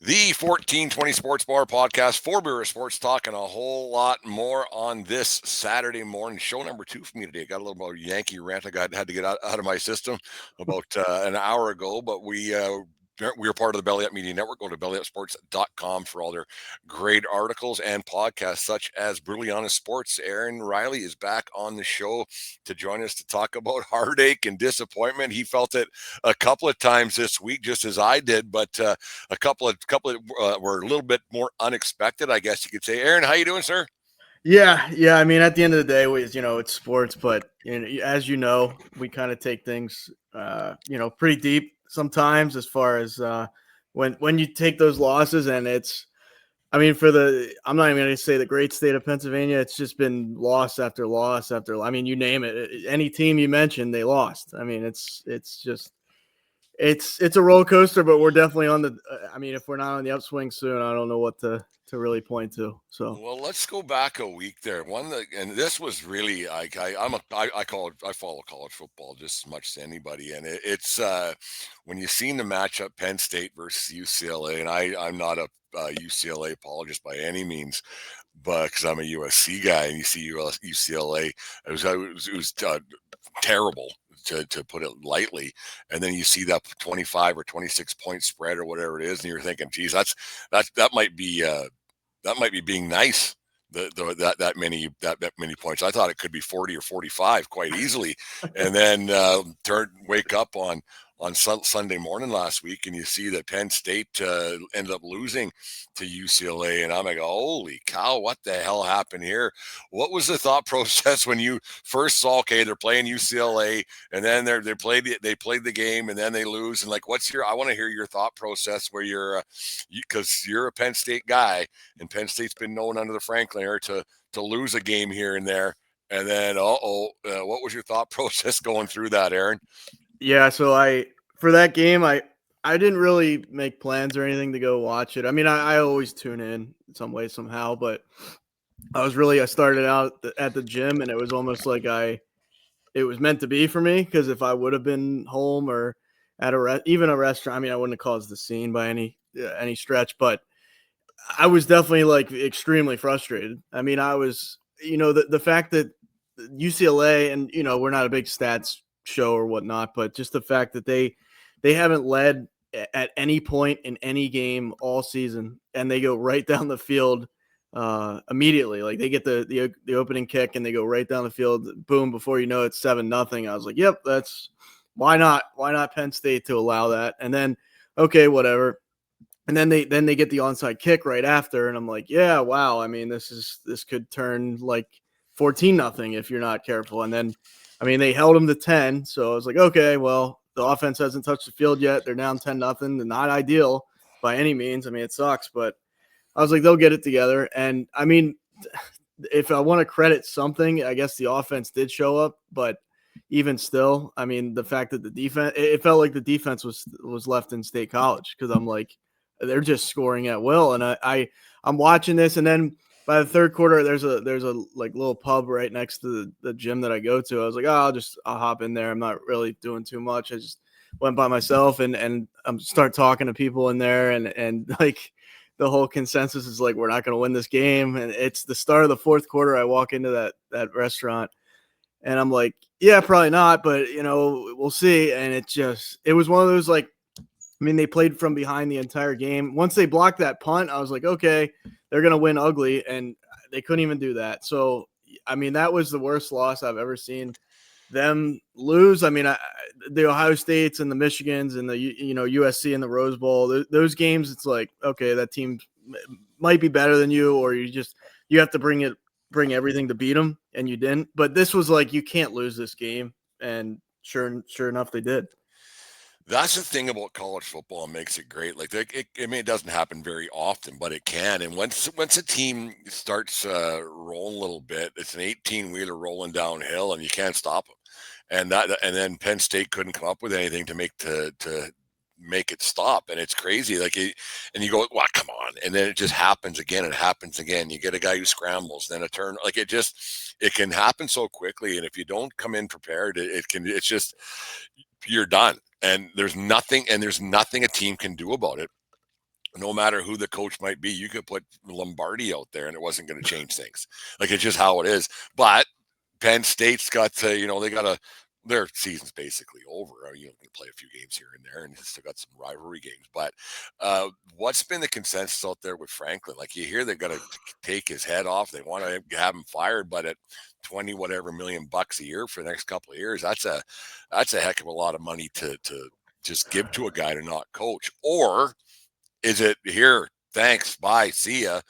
The 1420 Sports Bar podcast for Brewers Sports Talk and a whole lot more on this Saturday morning. Show number 2 for me today. Got a little more Yankee rant I had to get out of my system about an hour ago, but we're part of the Belly Up Media Network. Go to bellyupsports.com for all their great articles and podcasts, such as Brutally Honest Sports. Aaron Riley is back on the show to join us to talk about heartache and disappointment. He felt it a couple of times this week, just as I did, but a couple of were a little bit more unexpected, I guess you could say. Aaron, how you doing, sir? Yeah. I mean, at the end of the day, it's sports, but as you know, we kind of take things, pretty deep sometimes as far as when you take those losses, and I'm not even going to say the great state of Pennsylvania. It's just been loss after loss after. I mean, you name it. Any team you mentioned, they lost. I mean, it's a roller coaster, but we're definitely on the. I mean, if we're not on the upswing soon, I don't know what to really point to. So, well, let's go back a week there. And this was really I follow college football just as much as anybody, and it's when you seen the matchup Penn State versus UCLA, and I'm not a UCLA apologist by any means, but because I'm a USC guy, and you see UCLA, it was terrible. To put it lightly, and then you see that 25 or 26 point spread or whatever it is, and you're thinking, geez, that might be being nice. That many points. I thought it could be 40 or 45 quite easily, and then wake up on Sunday morning last week, and you see that Penn State ended up losing to UCLA, and I'm like, holy cow, what the hell happened here? What was the thought process when you first saw, okay, they're playing UCLA, and then they played the game, and then they lose, and like, I want to hear your thought process where because you're a Penn State guy, and Penn State's been known under the Franklin era to lose a game here and there, and then what was your thought process going through that, Aaron? yeah, so for that game, I didn't really make plans or anything to go watch it. I mean, I always tune in some way somehow, but I started out at the gym, and it was almost like it was meant to be for me, because if I would have been home or at even a restaurant, I mean, I wouldn't have caused the scene by any stretch, but I was definitely like extremely frustrated. I mean, I was, the fact that UCLA, and we're not a big stats show or whatnot, but just the fact that they haven't led at any point in any game all season, and they go right down the field immediately. Like, they get the opening kick and they go right down the field, boom, before you know it's 7-0. I was like, yep, that's why not Penn State to allow that. And then, okay, whatever. And then they get the onside kick right after, and I'm like, yeah, wow. I mean, this could turn like 14-0 if you're not careful. And then, I mean, they held them to 10, so I was like, okay, well, the offense hasn't touched the field yet. They're down 10-0. Not ideal by any means. I mean, it sucks, but I was like, they'll get it together. And I mean, if I want to credit something, I guess the offense did show up, but even still, I mean, the fact that it felt like the defense was left in State College, because I'm like, they're just scoring at will. And I'm watching this, and then by the third quarter, there's a like little pub right next to the gym that I go to. I was like, oh, I'll hop in there. I'm not really doing too much. I just went by myself and start talking to people in there, and like the whole consensus is like, we're not going to win this game. And it's the start of the fourth quarter. I walk into that restaurant, and I'm like, yeah, probably not, but we'll see. And it was one of those, like, I mean, they played from behind the entire game. Once they blocked that punt, I was like, okay, they're going to win ugly, and they couldn't even do that. So, I mean, that was the worst loss I've ever seen them lose. I memean, the Ohio States and the Michigans and the USC and the Rose Bowl, those games, it's like, okay, that team might be better than you, or you have to bring everything to beat them, and you didn't. But this was like, you can't lose this game, and sure enough, they did. That's the thing about college football makes it great. Like, it doesn't happen very often, but it can. And once a team starts rolling a little bit, it's an 18-wheeler rolling downhill, and you can't stop them. And then Penn State couldn't come up with anything to make it stop, and it's crazy. Like, and you go, well, come on, and then it just happens again. It happens again. You get a guy who scrambles, then a turn. Like, it can happen so quickly, and if you don't come in prepared, it's just, you're done. And there's nothing a team can do about it. no matter who the coach might be, you could put Lombardi out there and it wasn't going to change things. Like, it's just how it is. But Penn State's got to, they got to, their season's basically over. You can play a few games here and there, and still got some rivalry games. But what's been the consensus out there with Franklin? Like, you hear they're going to take his head off. They want to have him fired, but at 20 whatever $million a year for the next couple of years, that's a heck of a lot of money to just give to a guy to not coach. Or is it here? Thanks, bye, see ya,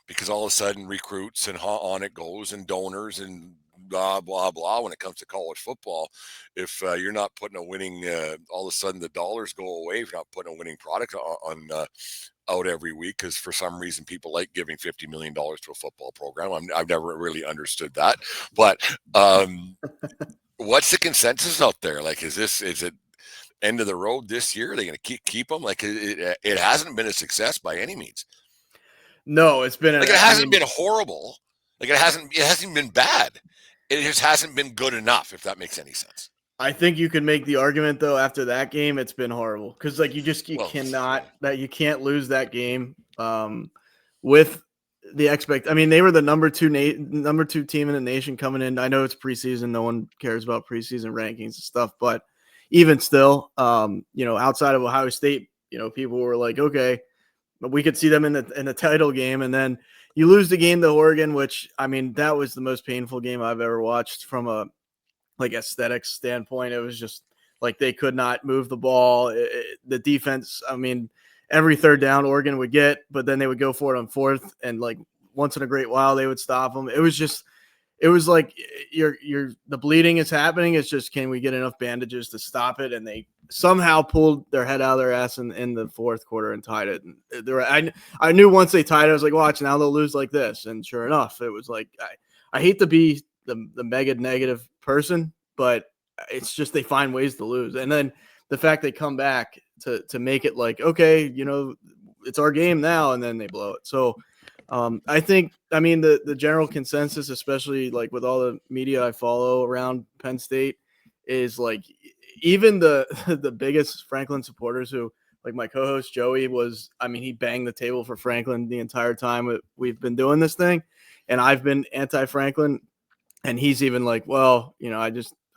because all of a sudden recruits and on it goes and donors and blah blah blah. When it comes to college football, if you're not putting a winning, all of a sudden the dollars go away if you're not putting a winning product on out every week, because for some reason people like giving $50 million to a football program. I've never really understood that, but what's the consensus out there? Like, is it end of the road this year? Are they going to keep them? Like, it hasn't been a success by any means. No, it's been like, it hasn't been horrible. Like, it hasn't been bad. It just hasn't been good enough, if that makes any sense. I think you can make the argument though after that game it's been horrible, because like you can't lose that game with the I mean, they were the number two team in the nation coming in. I know it's preseason, no one cares about preseason rankings and stuff, but even still, outside of Ohio State, people were like, okay, but we could see them in the title game, and then you lose the game to Oregon, which, I mean, that was the most painful game I've ever watched from a aesthetics standpoint. It was just like they could not move the ball. The defense, I mean, every third down Oregon would get, but then they would go for it on fourth, and like once in a great while they would stop them. It was like the bleeding is happening. It's just, can we get enough bandages to stop it? And they somehow pulled their head out of their ass in the fourth quarter and tied it. And I knew once they tied it, I was like, watch, now they'll lose like this. And sure enough, it was like, I hate to be the mega negative person, but it's just they find ways to lose. And then the fact they come back to make it like, okay, it's our game now, and then they blow it. So I think, the general consensus, especially like with all the media I follow around Penn State, is like, even the biggest Franklin supporters, who, like my co-host Joey was, he banged the table for Franklin the entire time we've been doing this thing. And I've been anti-Franklin, and he's even like, well, I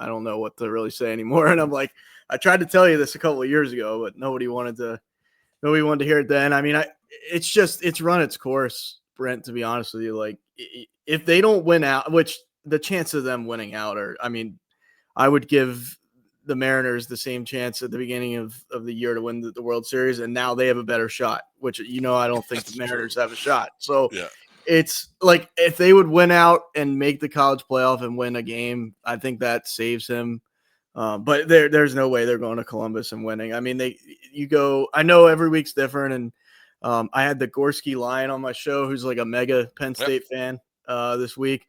don't know what to really say anymore. And I'm like, I tried to tell you this a couple of years ago, but nobody wanted to hear it then. It's run its course, Brent, to be honest with you. Like, if they don't win out, which the chance of them winning out I would give the Mariners the same chance at the beginning of the year to win the World Series, and now they have a better shot, which, I don't think the Mariners have a shot. So yeah. It's like, if they would win out and make the college playoff and win a game, I think that saves him. But there's no way they're going to Columbus and winning. I know every week's different. And I had the Gorski Lion on my show, who's like a mega Penn State fan this week.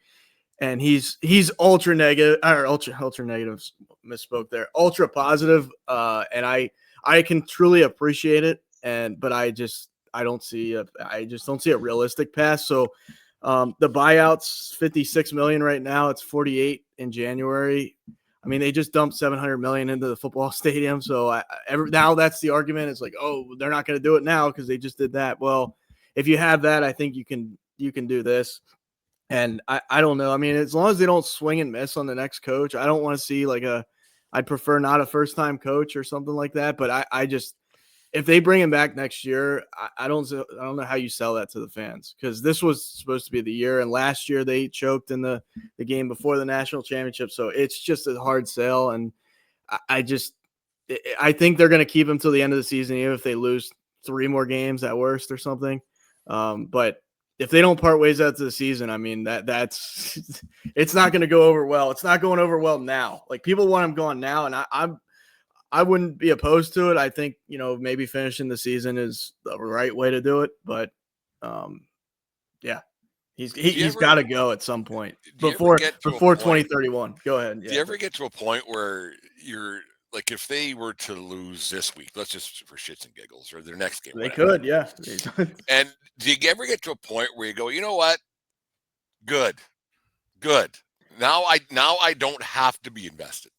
And he's ultra negative, or ultra negative, misspoke there, ultra positive. And I can truly appreciate it. But I just don't see a realistic pass. So the buyout's $56 million right now. It's 48 in January. They just dumped $700 million into the football stadium. So now that's the argument. It's like, oh, they're not going to do it now because they just did that. Well, if you have that, I think you can do this. And I don't know. As long as they don't swing and miss on the next coach, I don't want to see I'd prefer not a first-time coach or something like that. But I just, if they bring him back next year, I don't know how you sell that to the fans, because this was supposed to be the year, and last year they choked in the game before the national championship. So it's just a hard sell, and I think they're going to keep him till the end of the season, even if they lose 3 more games at worst or something. But if they don't part ways after the season, that's it's not going to go over well. It's not going over well now. Like, people want him gone now, and I wouldn't be opposed to it. I think, maybe finishing the season is the right way to do it. But, yeah, he's got to go at some point before 2031. Go ahead. Do you ever get to a point where you're like, if they were to lose this week, let's just for shits and giggles, or their next game, they could, yeah. And do you ever get to a point where you go, you know what? Good. Now I don't have to be invested.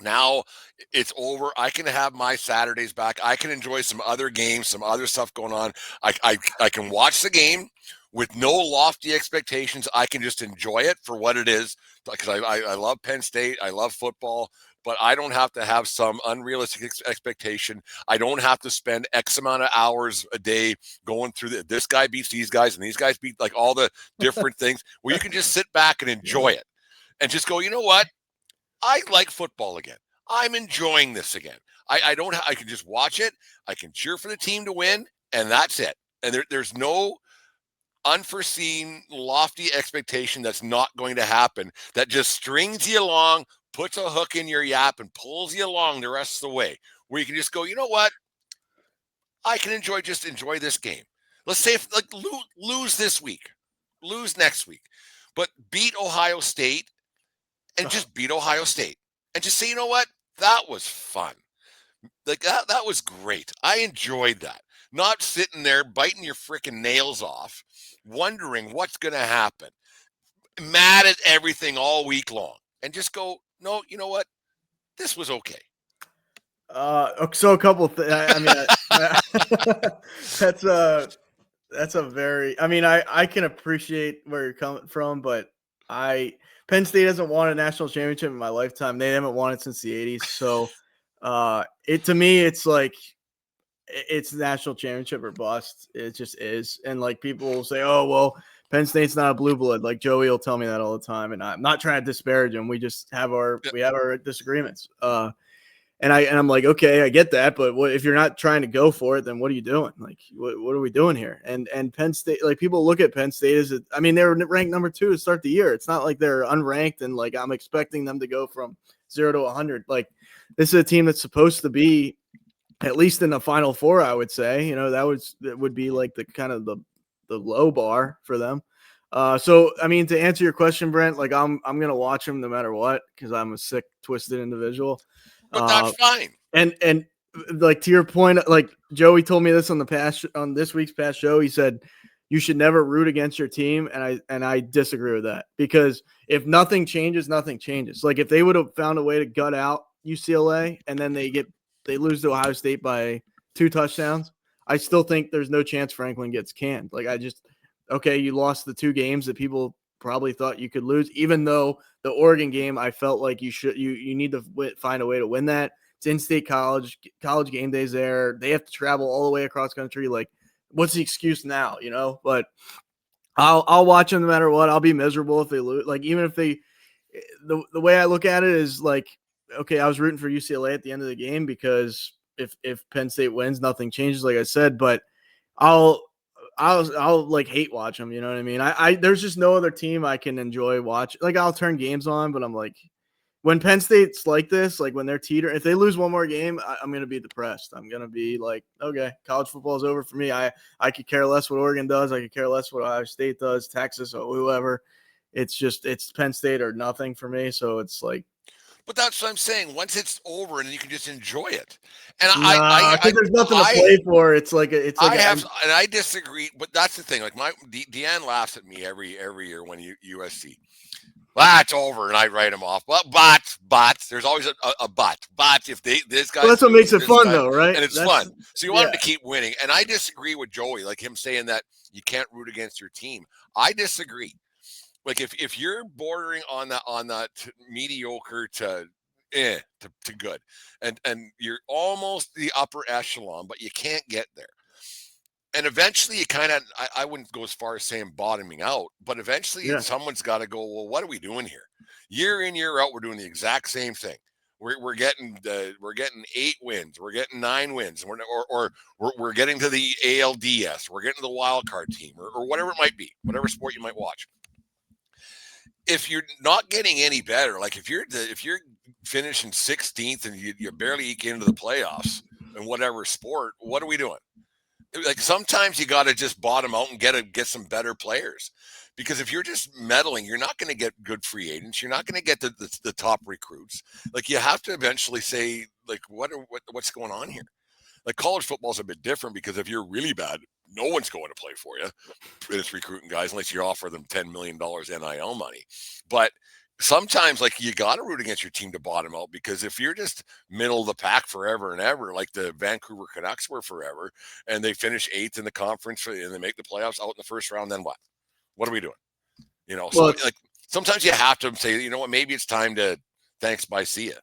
Now it's over. I can have my Saturdays back. I can enjoy some other games, some other stuff going on. I can watch the game with no lofty expectations. I can just enjoy it for what it is because I love Penn State. I love football, but I don't have to have some unrealistic expectation. I don't have to spend X amount of hours a day going through this guy beats these guys and these guys beat like all the different things where you can just sit back and enjoy it and just go, you know what? I like football again. I'm enjoying this again. I don't. I can just watch it. I can cheer for the team to win, and that's it. And there's no unforeseen, lofty expectation that's not going to happen. That just strings you along, puts a hook in your yap, and pulls you along the rest of the way. Where you can just go, you know what? I can enjoy this game. Let's say if like lose this week, lose next week, but beat Ohio State and just beat Ohio State and just say, you know what? That was fun. Like that was great. I enjoyed that. Not sitting there biting your freaking nails off, wondering what's going to happen, mad at everything all week long, and just go, no, you know what? This was okay. So a couple I mean, that's a very. I mean, I can appreciate where you're coming from, but Penn State hasn't won a national championship in my lifetime. They haven't won it since the '80s. So, to me, it's like it's national championship or bust. It just is. And like people will say, oh, well, Penn State's not a blue blood. Like Joey will tell me that all the time. And I'm not trying to disparage him. We just have our disagreements. And I'm like, okay, I get that, but what if you're not trying to go for it? Then what are you doing? Like, what are we doing here? And Penn State, like people look at Penn State as I mean, they were ranked number 2 to start the year. It's not like they're unranked and like I'm expecting them to go from 0 to 100. Like this is a team that's supposed to be at least in the Final Four. I would say, that would be like the kind of the low bar for them. So I mean, to answer your question, Brent, like I'm gonna watch them no matter what because I'm a sick, twisted individual. But that's fine. And like to your point, like Joey told me this on this week's past show. He said you should never root against your team, and I disagree with that because if nothing changes, nothing changes. Like if they would have found a way to gut out UCLA and then they lose to Ohio State by 2 touchdowns, I still think there's no chance Franklin gets canned. Like okay, you lost the 2 games that people probably thought you could lose, even though the Oregon game, I felt like you need to find a way to win that. It's in-state college game days there. They have to travel all the way across country. Like, what's the excuse now, But I'll watch them no matter what. I'll be miserable if they lose. Like, even if the way I look at it is like, okay, I was rooting for UCLA at the end of the game because if Penn State wins, nothing changes, like I said, but I'll like hate watch them. You know what I mean? There's just no other team I can enjoy watch. Like I'll turn games on, but I'm like, when Penn State's like this, like when they're if they lose one more game, I'm going to be depressed. I'm going to be like, okay, college football is over for me. I could care less what Oregon does. I could care less what Ohio State does, Texas or whoever. It's Penn State or nothing for me. So it's like, but that's what I'm saying. Once it's over, and you can just enjoy it. And there's nothing to play for. It's like and I disagree. But that's the thing. Like Deanne laughs at me every year when USC. Well, it's over, and I write him off. Well, but there's always a but. But if this guy, that's what makes it fun, though, right? And it's fun. So you want him to keep winning. And I disagree with Joey, like him saying that you can't root against your team. I disagree. Like if you're bordering on that mediocre to good, and you're almost the upper echelon, but you can't get there. And eventually you kind of, I wouldn't go as far as saying bottoming out, but eventually someone's got to go, well, what are we doing here? Year in, year out, we're doing the exact same thing. We're getting 8 wins. We're getting 9 wins. We're getting to the ALDS. We're getting to the wild card team or whatever it might be, whatever sport you might watch. If you're not getting any better, like if you're finishing 16th and you barely eke into the playoffs in whatever sport, what are we doing? Like sometimes you got to just bottom out and get some better players, because if you're just meddling, you're not going to get good free agents. You're not going to get the top recruits. Like you have to eventually say, like, what's going on here? Like college football is a bit different because if you're really bad, no one's going to play for you. It's recruiting guys unless you offer them $10 million NIL money. But sometimes like you got to root against your team to bottom out, because if you're just middle of the pack forever and ever, like the Vancouver Canucks were forever, and they finish 8th in the conference and they make the playoffs out in the first round, then what? What are we doing? Well, So like sometimes you have to say, you know what, maybe it's time to thanks, bye, see ya.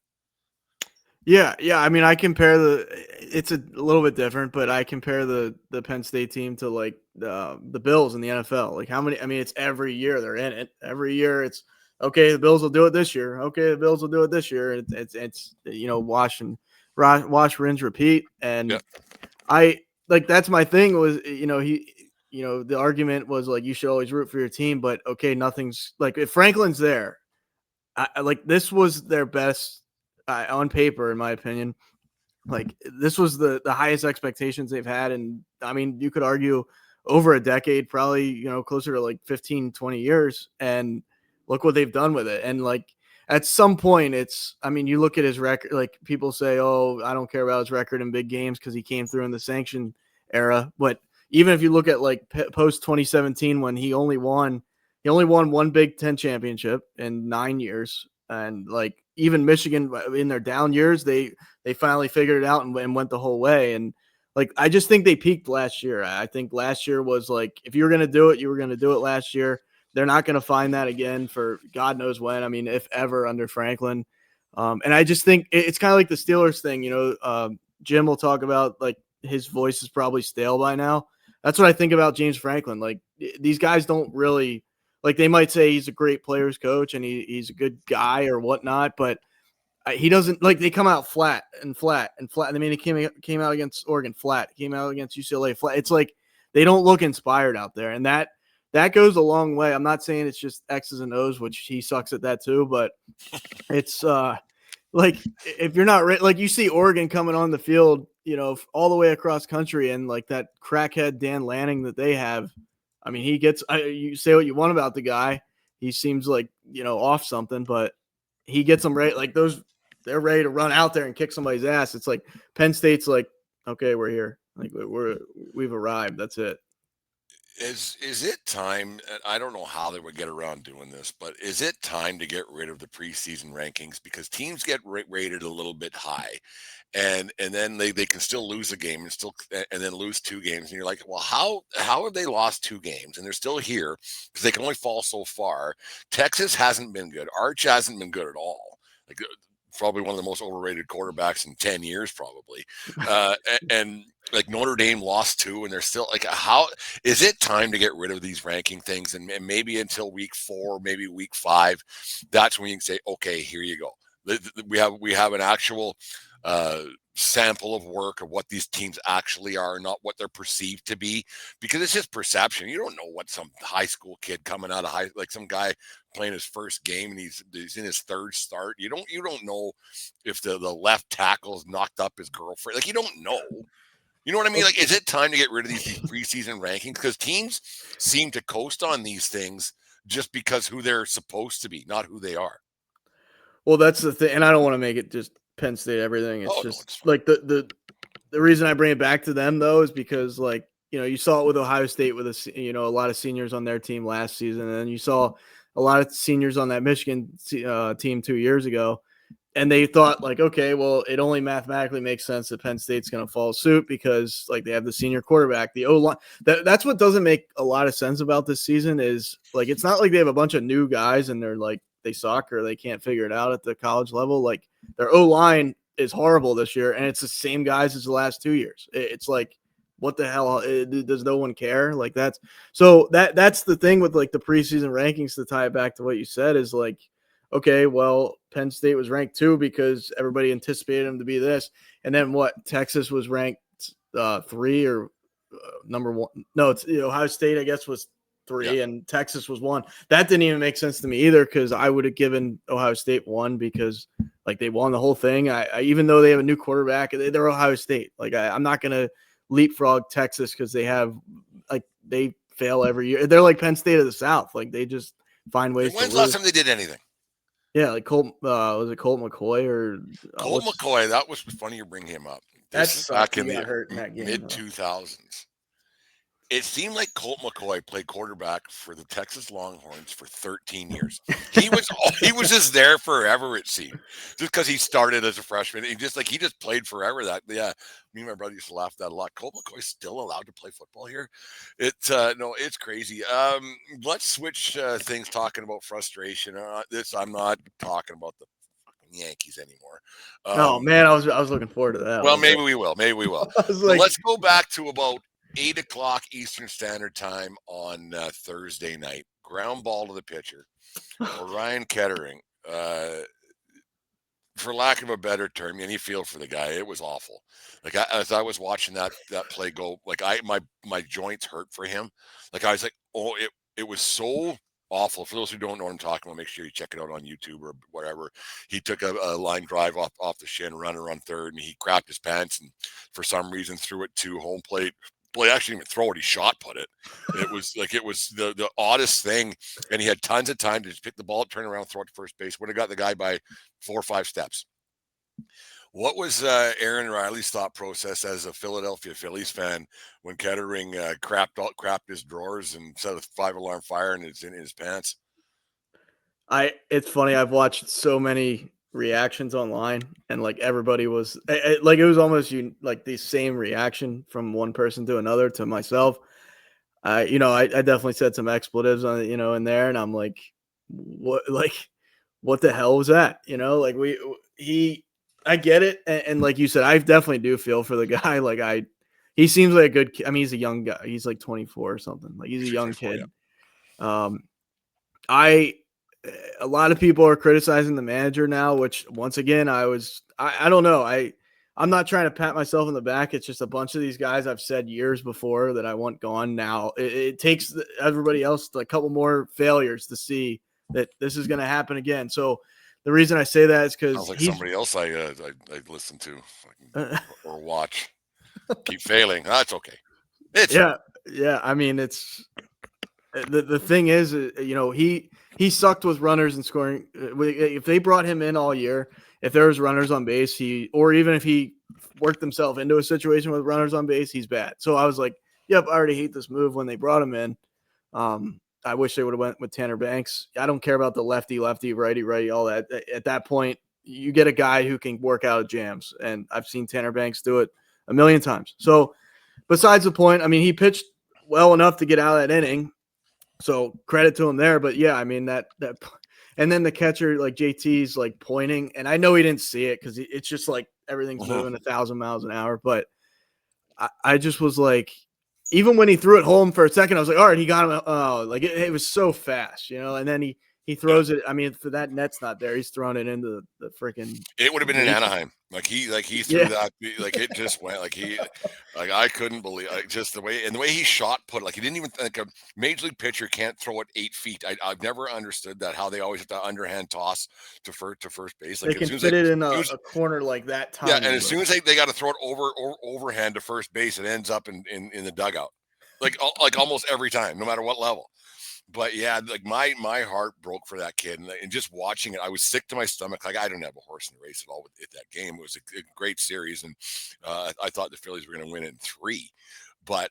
Yeah. I mean, I compare it's a little bit different, but I compare the Penn State team to like the Bills in the NFL. Like how many? I mean, it's every year they're in it. Every year it's okay. The Bills will do it this year. Okay, the Bills will do it this year. It's wash, rinse, repeat. Yeah. And I like that's my thing was the argument was like you should always root for your team, but okay, nothing's like if Franklin's there, like this was their best on paper, in my opinion. Like this was the highest expectations they've had. And I mean, you could argue over a decade, probably, closer to like 15, 20 years. And look what they've done with it. And like at some point I mean, you look at his record, like people say, oh, I don't care about his record in big games because he came through in the sanction era. But even if you look at like post 2017, when he only won one Big Ten championship in 9 years. And like even Michigan in their down years, they finally figured it out and went the whole way. And like, I just think they peaked last year. I think last year was like, if you were going to do it, you were going to do it last year. They're not going to find that again for God knows when. I mean, if ever under Franklin. And I just think it's kind of like the Steelers thing, Jim will talk about like his voice is probably stale by now. That's what I think about James Franklin. Like these guys don't really, like they might say he's a great players coach and he's a good guy or whatnot, but he doesn't like they come out flat and flat and flat. I mean, he came out against Oregon flat, came out against UCLA flat. It's like they don't look inspired out there, and that goes a long way. I'm not saying it's just X's and O's, which he sucks at that too, but it's like if you're not like you see Oregon coming on the field, all the way across country, and like that crackhead Dan Lanning that they have. I mean, he gets. You say what you want about the guy, he seems like off something, but he gets them right. Like those, they're ready to run out there and kick somebody's ass. It's like Penn State's like, okay, we're here. Like we've arrived. That's it. Is it time? I don't know how they would get around doing this, but is it time to get rid of the preseason rankings, because teams get rated a little bit high, and then they can still lose a game and then lose 2 games, and you're like, well, how have they lost 2 games and they're still here, because they can only fall so far. Texas hasn't been good. Arch hasn't been good at all. Like probably one of the most overrated quarterbacks in 10 years, probably. And like Notre Dame lost 2, and they're still like, how is it time to get rid of these ranking things? And maybe until week 4, maybe week 5, that's when you can say, okay, here you go. We have an actual sample of work of what these teams actually are, not what they're perceived to be, because it's just perception. You don't know what some high school kid coming out of like some guy playing his first game and he's in his 3rd start. You don't know if the left tackle's knocked up his girlfriend. Like you don't know. You know what I mean? Like, is it time to get rid of these preseason rankings? Because teams seem to coast on these things just because who they're supposed to be, not who they are. Well, that's the thing, and I don't want to make it just Penn State everything. It's just no, like the reason I bring it back to them though is because like you saw it with Ohio State with a lot of seniors on their team last season, and then you saw a lot of seniors on that Michigan team 2 years ago. And they thought like, okay, well, it only mathematically makes sense that Penn State's going to follow suit because like they have the senior quarterback, the O-line. That's what doesn't make a lot of sense about this season is like, it's not like they have a bunch of new guys and they're like, they suck or they can't figure it out at the college level. Like their O-line is horrible this year. And it's the same guys as the last 2 years. It's like, what the hell? Does no one care? Like that's the thing with like the preseason rankings, to tie it back to what you said, is like, okay, well, Penn State was ranked 2 because everybody anticipated them to be this. And then what? Texas was ranked 3 or number 1. No, it's Ohio State, I guess, was 3 and Texas was 1. That didn't even make sense to me either, because I would have given Ohio State 1 because like they won the whole thing. I even though they have a new quarterback, they're Ohio State. Like I'm not going to leapfrog Texas because they have like they fail every year. They're like Penn State of the South. Like they just find ways to lose. When's the last time they did anything? Yeah, like Colt, was it Colt McCoy or Colt McCoy? That was funny you bring him up. That's back in the hurt in that game, mid 2000s. it seemed like Colt McCoy played quarterback for the Texas Longhorns for 13 years. He was just there forever, it seemed. Just because he started as a freshman. He just played forever. Me and my brother used to laugh at that a lot. Colt McCoy's still allowed to play football here. It's crazy. Let's switch things talking about frustration. I'm not talking about the Yankees anymore. Oh man, I was looking forward to that. Well, maybe we will. Maybe we will. I was But like, let's go back to about 8 o'clock Eastern Standard Time on Thursday night. Ground ball to the pitcher, Ryan Kettering. For lack of a better term, any feel for the guy, it was awful. Like as I was watching that play go, like my joints hurt for him. Like I was like, oh, it was so awful. For those who don't know what I'm talking about, make sure you check it out on YouTube or whatever. He took a line drive off the shin, runner on third, and he crapped his pants and for some reason threw it to home plate. Boy, actually didn't even throw it. He shot put it. It was the oddest thing. And he had tons of time to just pick the ball, turn around, throw it to first base. Would have got the guy by 4 or 5 steps. What was Aaron Riley's thought process as a Philadelphia Phillies fan when Kettering crapped his drawers and set a 5-alarm fire in his pants? It's funny. I've watched so many reactions online, and like everybody was like, it was almost like the same reaction from one person to another to myself. I definitely said some expletives on it, in there, and I'm like, what the hell was that? I get it, and like you said, I definitely do feel for the guy. Like he seems like a good kid. I mean, he's a young guy. He's like 24 or something. Like he's a young kid. Yeah. A lot of people are criticizing the manager now, which once again, I don't know. I'm not trying to pat myself on the back. It's just a bunch of these guys I've said years before that I want gone now. It takes everybody else a couple more failures to see that this is going to happen again. So the reason I say that is because like somebody else I listen to or watch keep failing. That's okay. Yeah. I mean, it's the thing is, he sucked with runners and scoring. If they brought him in all year, if there was runners on base, or even if he worked himself into a situation with runners on base, he's bad. So I was like, yep, I already hate this move when they brought him in. I wish they would have went with Tanner Banks. I don't care about the lefty, righty, all that. At that point, you get a guy who can work out of jams, and I've seen Tanner Banks do it a million times. So besides the point, I mean, he pitched well enough to get out of that inning. So credit to him there. But yeah, I mean, that and then the catcher, like JT's like pointing, and I know he didn't see it because it's just like everything's moving 1,000 miles an hour. But I just was like, even when he threw it home for a second, I was like, all right, he got him. Oh, like it was so fast, and then he throws it. I mean, for that net's not there, he's throwing it into the freaking. It would have been in Anaheim. Like he threw that. Like it just went. Like I couldn't believe just the way he shot put. Like he didn't even like a major league pitcher can't throw it 8 feet. I've never understood that, how they always have to underhand toss to first base. Like they can fit it in a corner like that. Time, yeah, and as soon as they got to throw it overhand to first base, it ends up in the dugout. Like almost every time, no matter what level. But yeah, like my heart broke for that kid, and just watching it, I was sick to my stomach. Like I don't have a horse in the race at all with that game. It was a great series, and I thought the Phillies were going to win it in 3, but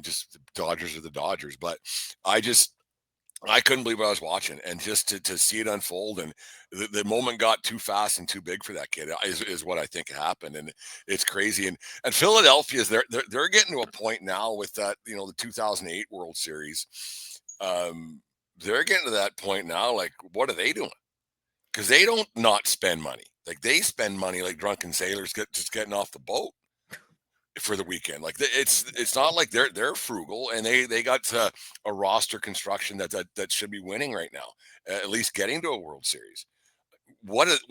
just the Dodgers are the Dodgers. But I couldn't believe what I was watching, and just to see it unfold, and the moment got too fast and too big for that kid is what I think happened, and it's crazy. And Philadelphia's they're getting to a point now with that, the 2008 World Series. They're getting to that point now. Like, what are they doing? Because they don't not spend money. Like they spend money like drunken sailors just getting off the boat for the weekend. Like it's not like they're frugal, and they got a roster construction that should be winning right now, at least getting to a World Series. What's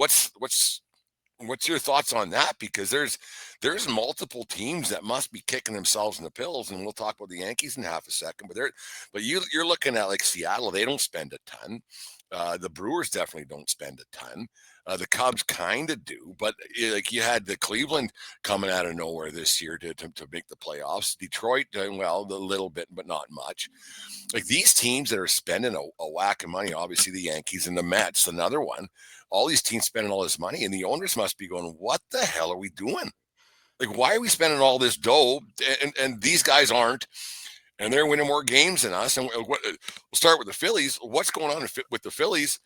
your thoughts on that? Because there's multiple teams that must be kicking themselves in the pills, and we'll talk about the Yankees in half a second. But you're looking at like Seattle; they don't spend a ton. The Brewers definitely don't spend a ton. The Cubs kind of do, but like you had the Cleveland coming out of nowhere this year to make the playoffs. Detroit doing well a little bit, but not much. Like these teams that are spending a whack of money, obviously the Yankees and the Mets, another one. All these teams spending all this money, and the owners must be going, what the hell are we doing? Like, why are we spending all this dough? And these guys aren't. and they're winning more games than us. And we'll start with the Phillies. What's going on with the Phillies?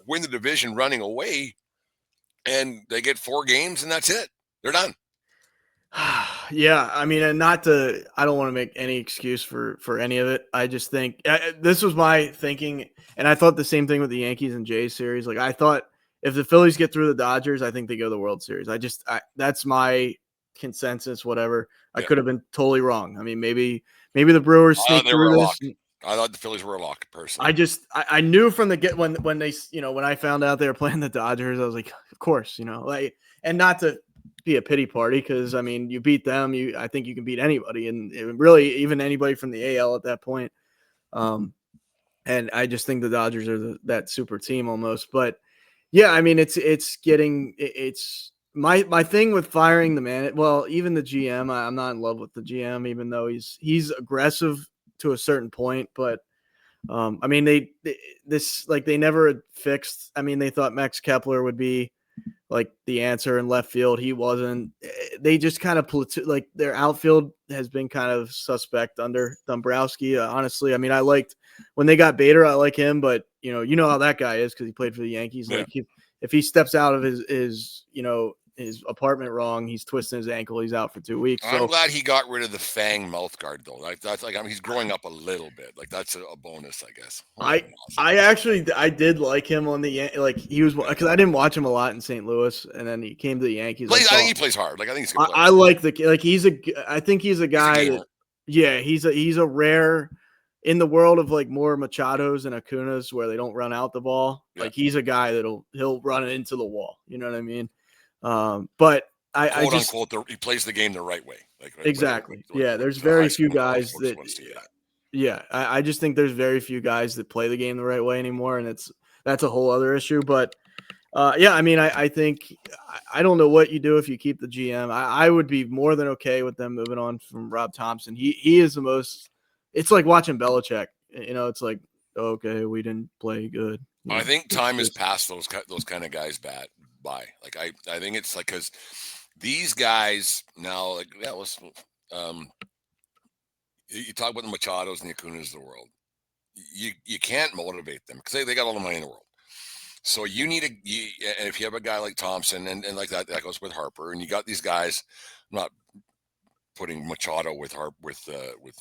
Win the division running away, and they get 4 games, and that's it. They're done. Yeah, I mean, and I don't want to make any excuse for any of it. I just think this was my thinking, and I thought the same thing with the Yankees and Jays series. Like, I thought if the Phillies get through the Dodgers, I think they go to the World Series. That's my consensus. Whatever, I could have been totally wrong. I mean, maybe the Brewers sneak through this. I thought the Phillies were a lock, personally. I knew from the get when they, when I found out they were playing the Dodgers, I was like, of course, like, and not to be a pity party, because I mean, you beat them, I think you can beat anybody, and really even anybody from the AL at that point. And I just think the Dodgers are that super team almost. But yeah, I mean, it's my thing with firing the man. Well, even the GM, I'm not in love with the GM, even though he's aggressive to a certain point. But I mean, they never fixed. I mean, they thought Max Kepler would be like the answer in left field. He wasn't. They just kind of like their outfield has been kind of suspect under Dombrowski. Honestly, I mean, I liked when they got Bader. I like him, but you know how that guy is because he played for the Yankees. Yeah. Like if he steps out of his apartment wrong, he's twisting his ankle. He's out for 2 weeks. I'm glad he got rid of the fang mouth guard, though. Like that's like, I mean, he's growing up a little bit. Like that's a bonus, I guess. I did like him on the he was, because I didn't watch him a lot in St. Louis, and then he came to the Yankees. I think he plays hard. Like I think he's. I like I think he's a guy that, yeah, he's a rare in the world of like more Machados and Acunas where they don't run out the ball. Yeah. Like he's a guy he'll run it into the wall. You know what I mean? But I just unquote, he plays the game the right way. Like exactly. There's very few guys that. Yeah, I just think there's very few guys that play the game the right way anymore, and that's a whole other issue. But yeah, I mean, I think I don't know what you do if you keep the GM. I would be more than okay with them moving on from Rob Thompson. He is the most. It's like watching Belichick. It's like, okay, we didn't play good. I think time has passed those kind of guys by. Like I think it's like, because these guys now, like, yeah, you talk about the Machados and the Acunas of the world. You can't motivate them because they got all the money in the world. So you need and if you have a guy like Thompson and like that goes with Harper, and you got these guys, I'm not putting Machado with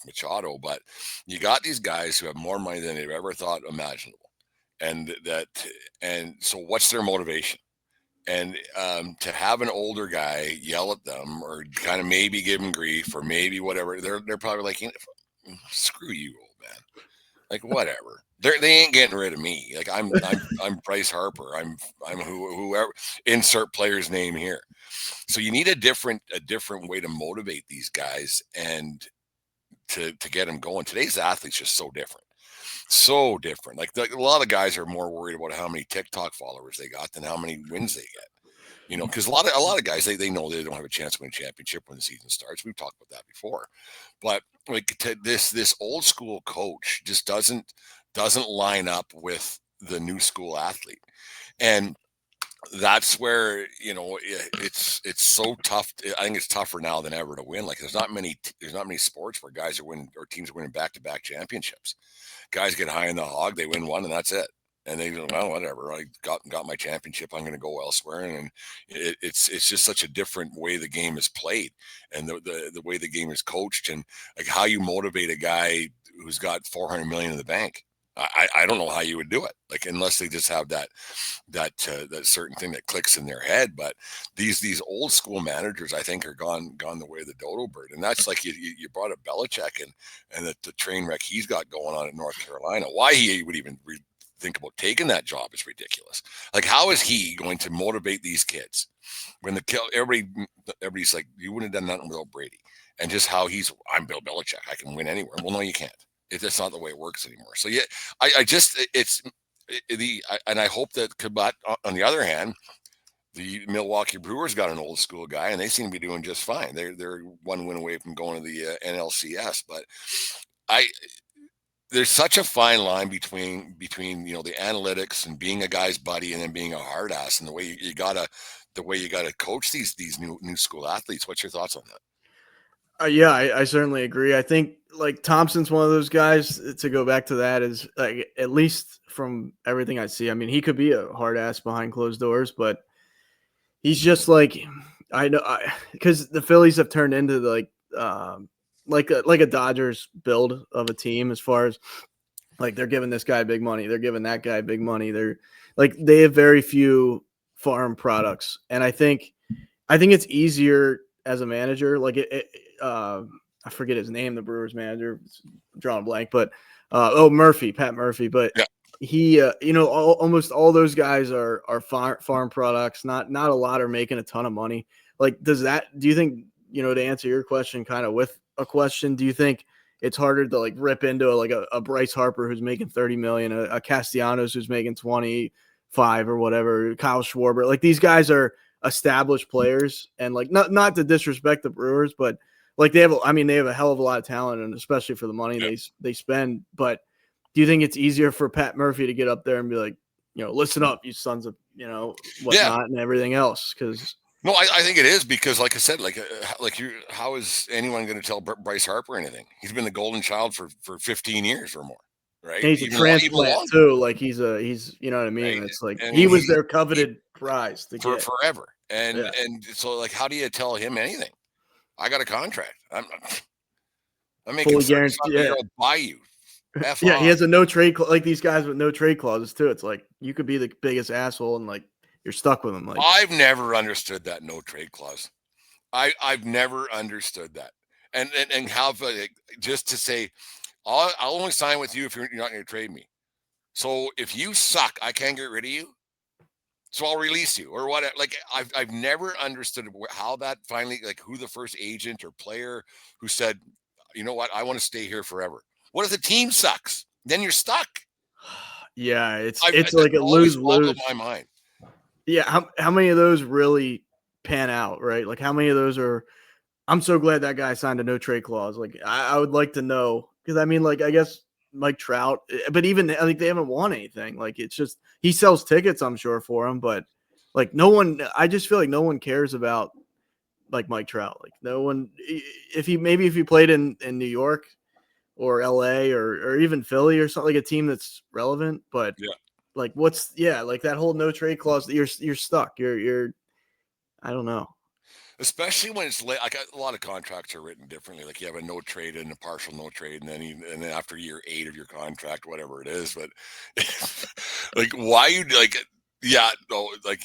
Machado, but you got these guys who have more money than they've ever thought imaginable, and so what's their motivation? And to have an older guy yell at them or kind of maybe give them grief or maybe whatever, they're probably like, screw you, old man. Like, whatever. They ain't getting rid of me. Like I'm Bryce Harper. I'm whoever. Insert player's name here. So you need a different way to motivate these guys and to get them going. Today's athletes just so different. So different. Like a lot of guys are more worried about how many TikTok followers they got than how many wins they get. Because a lot of guys, they know they don't have a chance to win a championship when the season starts. We've talked about that before. But like this old school coach just doesn't line up with the new school athlete. And that's where, it's so tough. I think it's tougher now than ever to win. Like there's not many sports where guys are winning or teams are winning back-to-back championships. Guys get high in the hog, they win one, and that's it. And they go, well, whatever. I got my championship. I'm going to go elsewhere. And it's just such a different way the game is played, and the way the game is coached, and like how you motivate a guy who's got $400 million in the bank. I don't know how you would do it, like unless they just have that certain thing that clicks in their head. But these old school managers, I think, are gone the way of the dodo bird. And that's like you brought up Belichick and the train wreck he's got going on in North Carolina. Why he would even think about taking that job is ridiculous. Like, how is he going to motivate these kids when everybody's like, you wouldn't have done nothing without Brady, and just how I'm Bill Belichick, I can win anywhere. Well, no, you can't. That's not the way it works anymore. So yeah, and I hope that, but on the other hand, the Milwaukee Brewers got an old school guy, and they seem to be doing just fine. They're one win away from going to the NLCS, but there's such a fine line between the analytics and being a guy's buddy and then being a hard ass, and the way you gotta coach these new school athletes. What's your thoughts on that? Yeah, I certainly agree. I think like Thompson's one of those guys to go back to that is like at least from everything I see. I mean, he could be a hard ass behind closed doors, but he's just like I know because the Phillies have turned into like a Dodgers build of a team as far as like they're giving this guy big money, they're giving that guy big money. They're like they have very few farm products, and I think it's easier as a manager. Like I forget his name, the Brewers manager, drawing a blank, but Murphy, Pat Murphy. But Yeah. he, almost all those guys are farm products. Not a lot are making a ton of money. Like, do you think, to answer your question, kind of with a question, do you think it's harder to like rip into a Bryce Harper who's making 30 million, a Castellanos who's making 25 or whatever, Kyle Schwarber? Like these guys are established players, and like not to disrespect the Brewers, but like they have a hell of a lot of talent, and especially for the money they spend. But do you think it's easier for Pat Murphy to get up there and be like, listen up, you sons of whatnot, and everything else? Because No, I think it is because, like I said, how is anyone going to tell Bryce Harper anything? He's been the golden child for 15 years or more, right? he's a Even transplant longer, too. Like he's you know what I mean? right? It's like I he mean, was their coveted prize to for get. forever, Yeah. and so like, how do you tell him anything? I got a contract. I'm making Fully 35 guaranteed. million. Yeah. I'll buy you. F Yeah, he off. has a no trade like these guys with no trade clauses too. It's like you could be the biggest asshole and like you're stuck with him. Like I've never understood that no trade clause. I've never understood that. And how just to say I'll only sign with you if you're not going to trade me. So if you suck, I can't get rid of you. So I'll release you or what? Like I've never understood how that finally, like, who the first agent or player who said, you know what, I want to stay here forever. What if the team sucks? Then you're stuck. yeah, it's I've it's That's like a always lose boggled lose. my mind. Yeah, how many of those really pan out, right? Like how many of those are I'm so glad that guy signed a no trade clause. Like I would like to know because I mean, like I guess Mike Trout, but even like they haven't won anything. Like it's just he sells tickets, I'm sure for him, but like no one. I just feel like no one cares about like Mike Trout. Like no one. If he played in New York or L.A. or even Philly or something, like a team that's relevant, but Yeah. like like that whole no trade clause. You're stuck. You're I don't know. Especially when it's late. Like a lot of contracts are written differently. Like you have a no trade and a partial no trade, and then after year 8 of your contract, whatever it is. But like, why you like? Yeah, no, like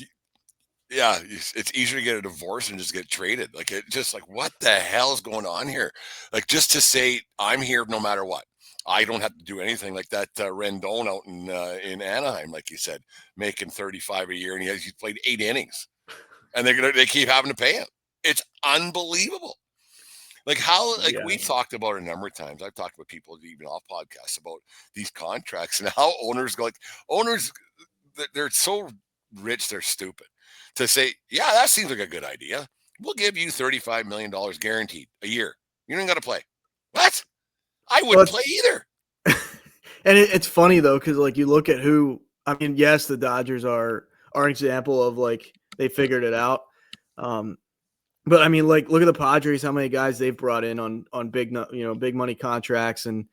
yeah, it's easier to get a divorce and just get traded. Like it just like what the hell is going on here? Like just to say I'm here no matter what. I don't have to do anything like that. Rendon out in Anaheim, like you said, making 35 a year, and he's played 8 innings, and they keep having to pay him. It's unbelievable. Like how, like Yeah. we've talked about a number of times. I've talked with people even off podcasts about these contracts and how owners go. Like owners, they're so rich, they're stupid to say, yeah, that seems like a good idea. We'll give you $35 million guaranteed a year. You don't got to play. What? I Well, wouldn't play either. and it's funny though, because like you look at who I mean, yes, the Dodgers are an example of like they figured it out. Um, but I mean, like look at the Padres, how many guys they've brought in on big money contracts, and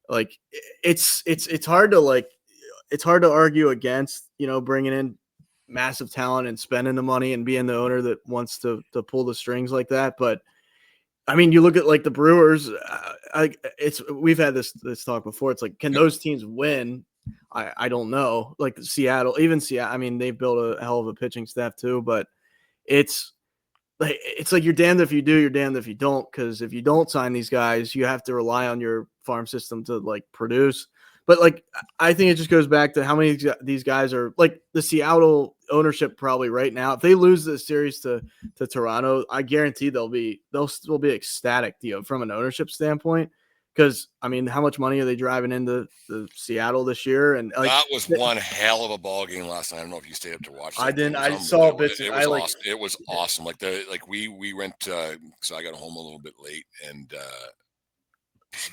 like it's hard to it's hard to argue against bringing in massive talent and spending the money and being the owner that wants to pull the strings like that. But I mean, you look at like the Brewers. We've had this talk before. It's like, can those teams win? I don't know. Like Seattle, even Seattle. I mean, they've built a hell of a pitching staff too. But it's like you're damned if you do, you're damned if you don't. Because if you don't sign these guys, you have to rely on your farm system to like produce. But like, I think it just goes back to how many of these guys are like the Seattle ownership probably right now. If they lose this series to Toronto, I guarantee they'll still be ecstatic, from an ownership standpoint. Because I mean, how much money are they driving into the Seattle this year? And like That was one hell of a ball game last night. I don't know if you stayed up to watch I that. But didn't. it was I saw bits. it I was like. awesome. It was awesome. Like we went. So I got home a little bit late and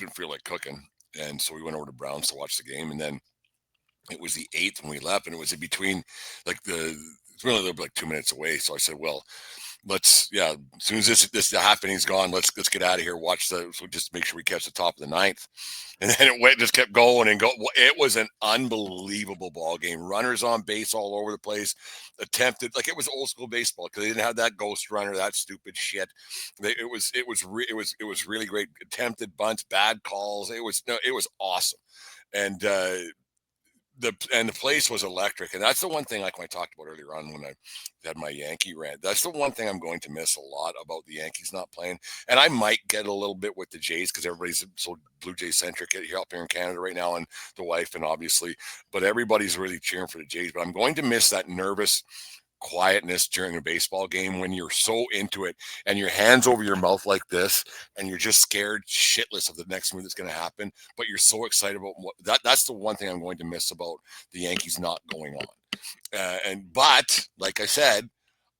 didn't feel like cooking, and so we went over to Browns to watch the game, and then it was the 8th when we left, and it was in between, like it's really like 2 minutes away. So I said, well, As soon as this happening's gone, let's get out of here. So just make sure we catch the top of the ninth. And then just kept going and go. It was an unbelievable ball game. Runners on base all over the place. Attempted, like it was old school baseball because they didn't have that ghost runner, that stupid shit. It was really great. Attempted bunts, bad calls. It was awesome. And the place was electric, and that's the one thing, like when I talked about earlier on when I had my Yankee rant, that's the one thing I'm going to miss a lot about the Yankees not playing. And I might get a little bit with the Jays because everybody's so Blue Jay centric here up here in Canada right now, and the wife, and obviously, but everybody's really cheering for the Jays. But I'm going to miss that nervous quietness during a baseball game when you're so into it and your hands over your mouth like this and you're just scared shitless of the next move that's going to happen, but you're so excited about that's the one thing I'm going to miss about the Yankees not going on. But like I said,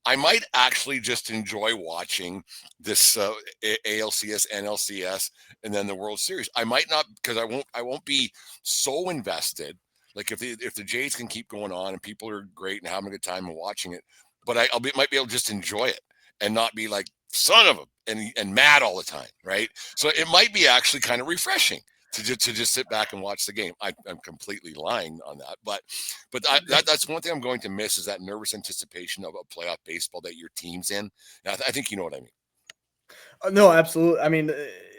I might actually just enjoy watching this ALCS, NLCS, and then the World Series. I might not, because I won't be so invested. Like if the Jays can keep going on and people are great and having a good time and watching it, but might be able to just enjoy it and not be like son of a and mad all the time, right? So it might be actually kind of refreshing to just sit back and watch the game. I'm completely lying on that, but that's one thing I'm going to miss is that nervous anticipation of a playoff baseball that your team's in. And I think you know what I mean. No, absolutely. I mean,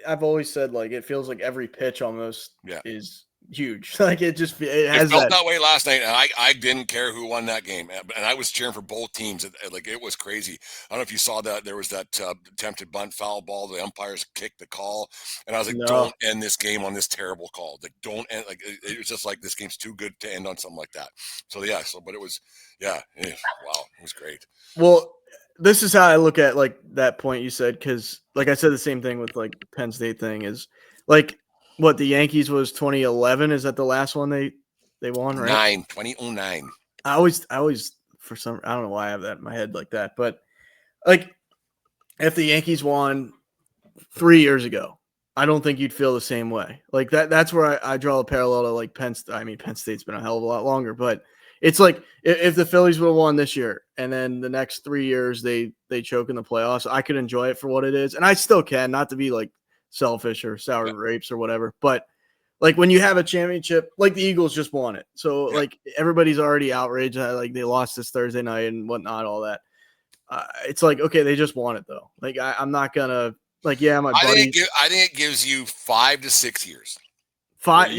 I've always said like it feels like every pitch almost is huge. Like it felt that way last night, and I didn't care who won that game, and I was cheering for both teams. Like it was crazy. I don't know if you saw that there was that attempted bunt foul ball. The umpires kicked the call, and I was like, "Don't end this game on this terrible call. Like don't end." Like it was just like this game's too good to end on something like that. So but it was wow, it was great. Well, this is how I look at like that point you said, because like I said the same thing with like Penn State thing is like. What the Yankees was 2011? Is that the last one they won? Right, 2009. I always for some I don't know why I have that in my head like that, but like if the Yankees won 3 years ago, I don't think you'd feel the same way. Like that's where I draw a parallel to like Penn State. I mean, Penn State's been a hell of a lot longer, but it's like if the Phillies would have won this year and then the next 3 years they choke in the playoffs, I could enjoy it for what it is, and I still can, not to be like selfish or sour grapes or whatever, but like when you have a championship, like the Eagles just won it, so like everybody's already outraged that like they lost this Thursday night and whatnot, all that. It's like, okay, they just won it though. Like I'm not gonna like my buddy. I think it gives you 5 to 6 years. Five.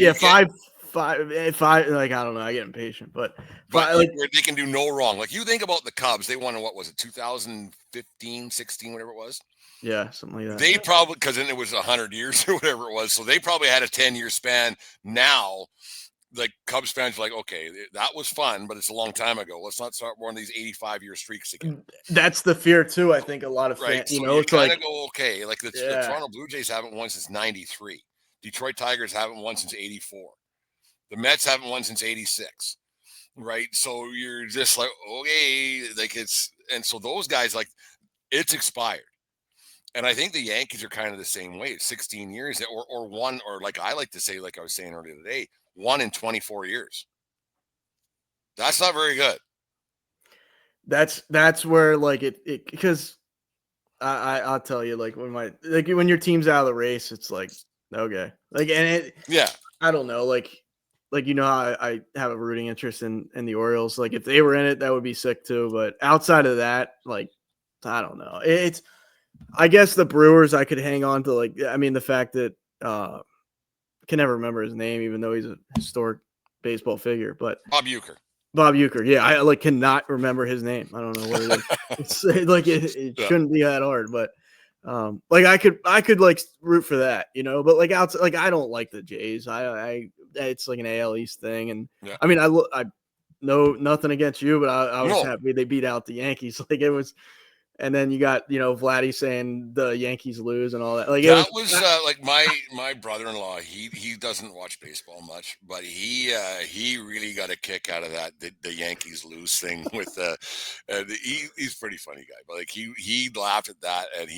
Like I don't know, I get impatient, but like they can do no wrong. Like you think about the Cubs, they won in what was it, 2015, 16, whatever it was. Yeah, something like that. They probably, because then it was 100 years or whatever it was, so they probably had a 10-year span. Now, like Cubs fans are like, okay, that was fun, but it's a long time ago. Let's not start one of these 85-year streaks again. That's the fear too. I think a lot of fans, so you kind of go, okay, like the Toronto Blue Jays haven't won since '93. Detroit Tigers haven't won since '84. The Mets haven't won since '86. Right, so you're just like, okay, like and so those guys, like, it's expired. And I think the Yankees are kind of the same way. It's 16 years or one, or like I like to say, like I was saying earlier today, 1 in 24 years. That's not very good. That's where like it because I'll tell you, like when your team's out of the race, it's like, okay. Like, and I don't know, like you know how I have a rooting interest in the Orioles. Like if they were in it, that would be sick too. But outside of that, like I don't know. I guess the Brewers I could hang on to. Like I mean the fact that can never remember his name, even though he's a historic baseball figure. But Bob Uecker. Yeah, I like cannot remember his name. I don't know what it is. It's like it shouldn't be that hard, but like I could like root for that, you know. But like outside, like I don't like the Jays. It's like an AL East thing, and I mean I know nothing against you, but I was happy they beat out the Yankees. Like it was. And then you got, Vladdy saying the Yankees lose and all that. Like that was like my brother-in-law. He doesn't watch baseball much, but he really got a kick out of that the Yankees lose thing with he's a pretty funny guy, but like he laughed at that, and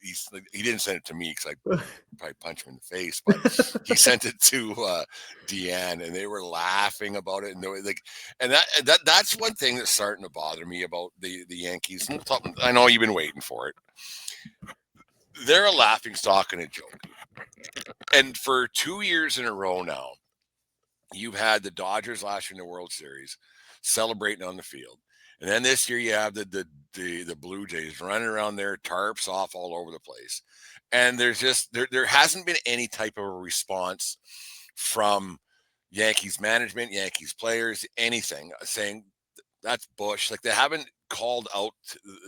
he didn't send it to me because I probably punch him in the face, but he sent it to Deanne, and they were laughing about it, and they were like, and that's one thing that's starting to bother me about the Yankees. And I know you've been waiting for it. They're a laughing stock and a joke, and for 2 years in a row now, you've had the Dodgers last year in the World Series celebrating on the field, and then this year you have the Blue Jays running around there, tarps off all over the place. And there's just there hasn't been any type of a response from Yankees management, Yankees players, anything saying that's Bush. Like, they haven't called out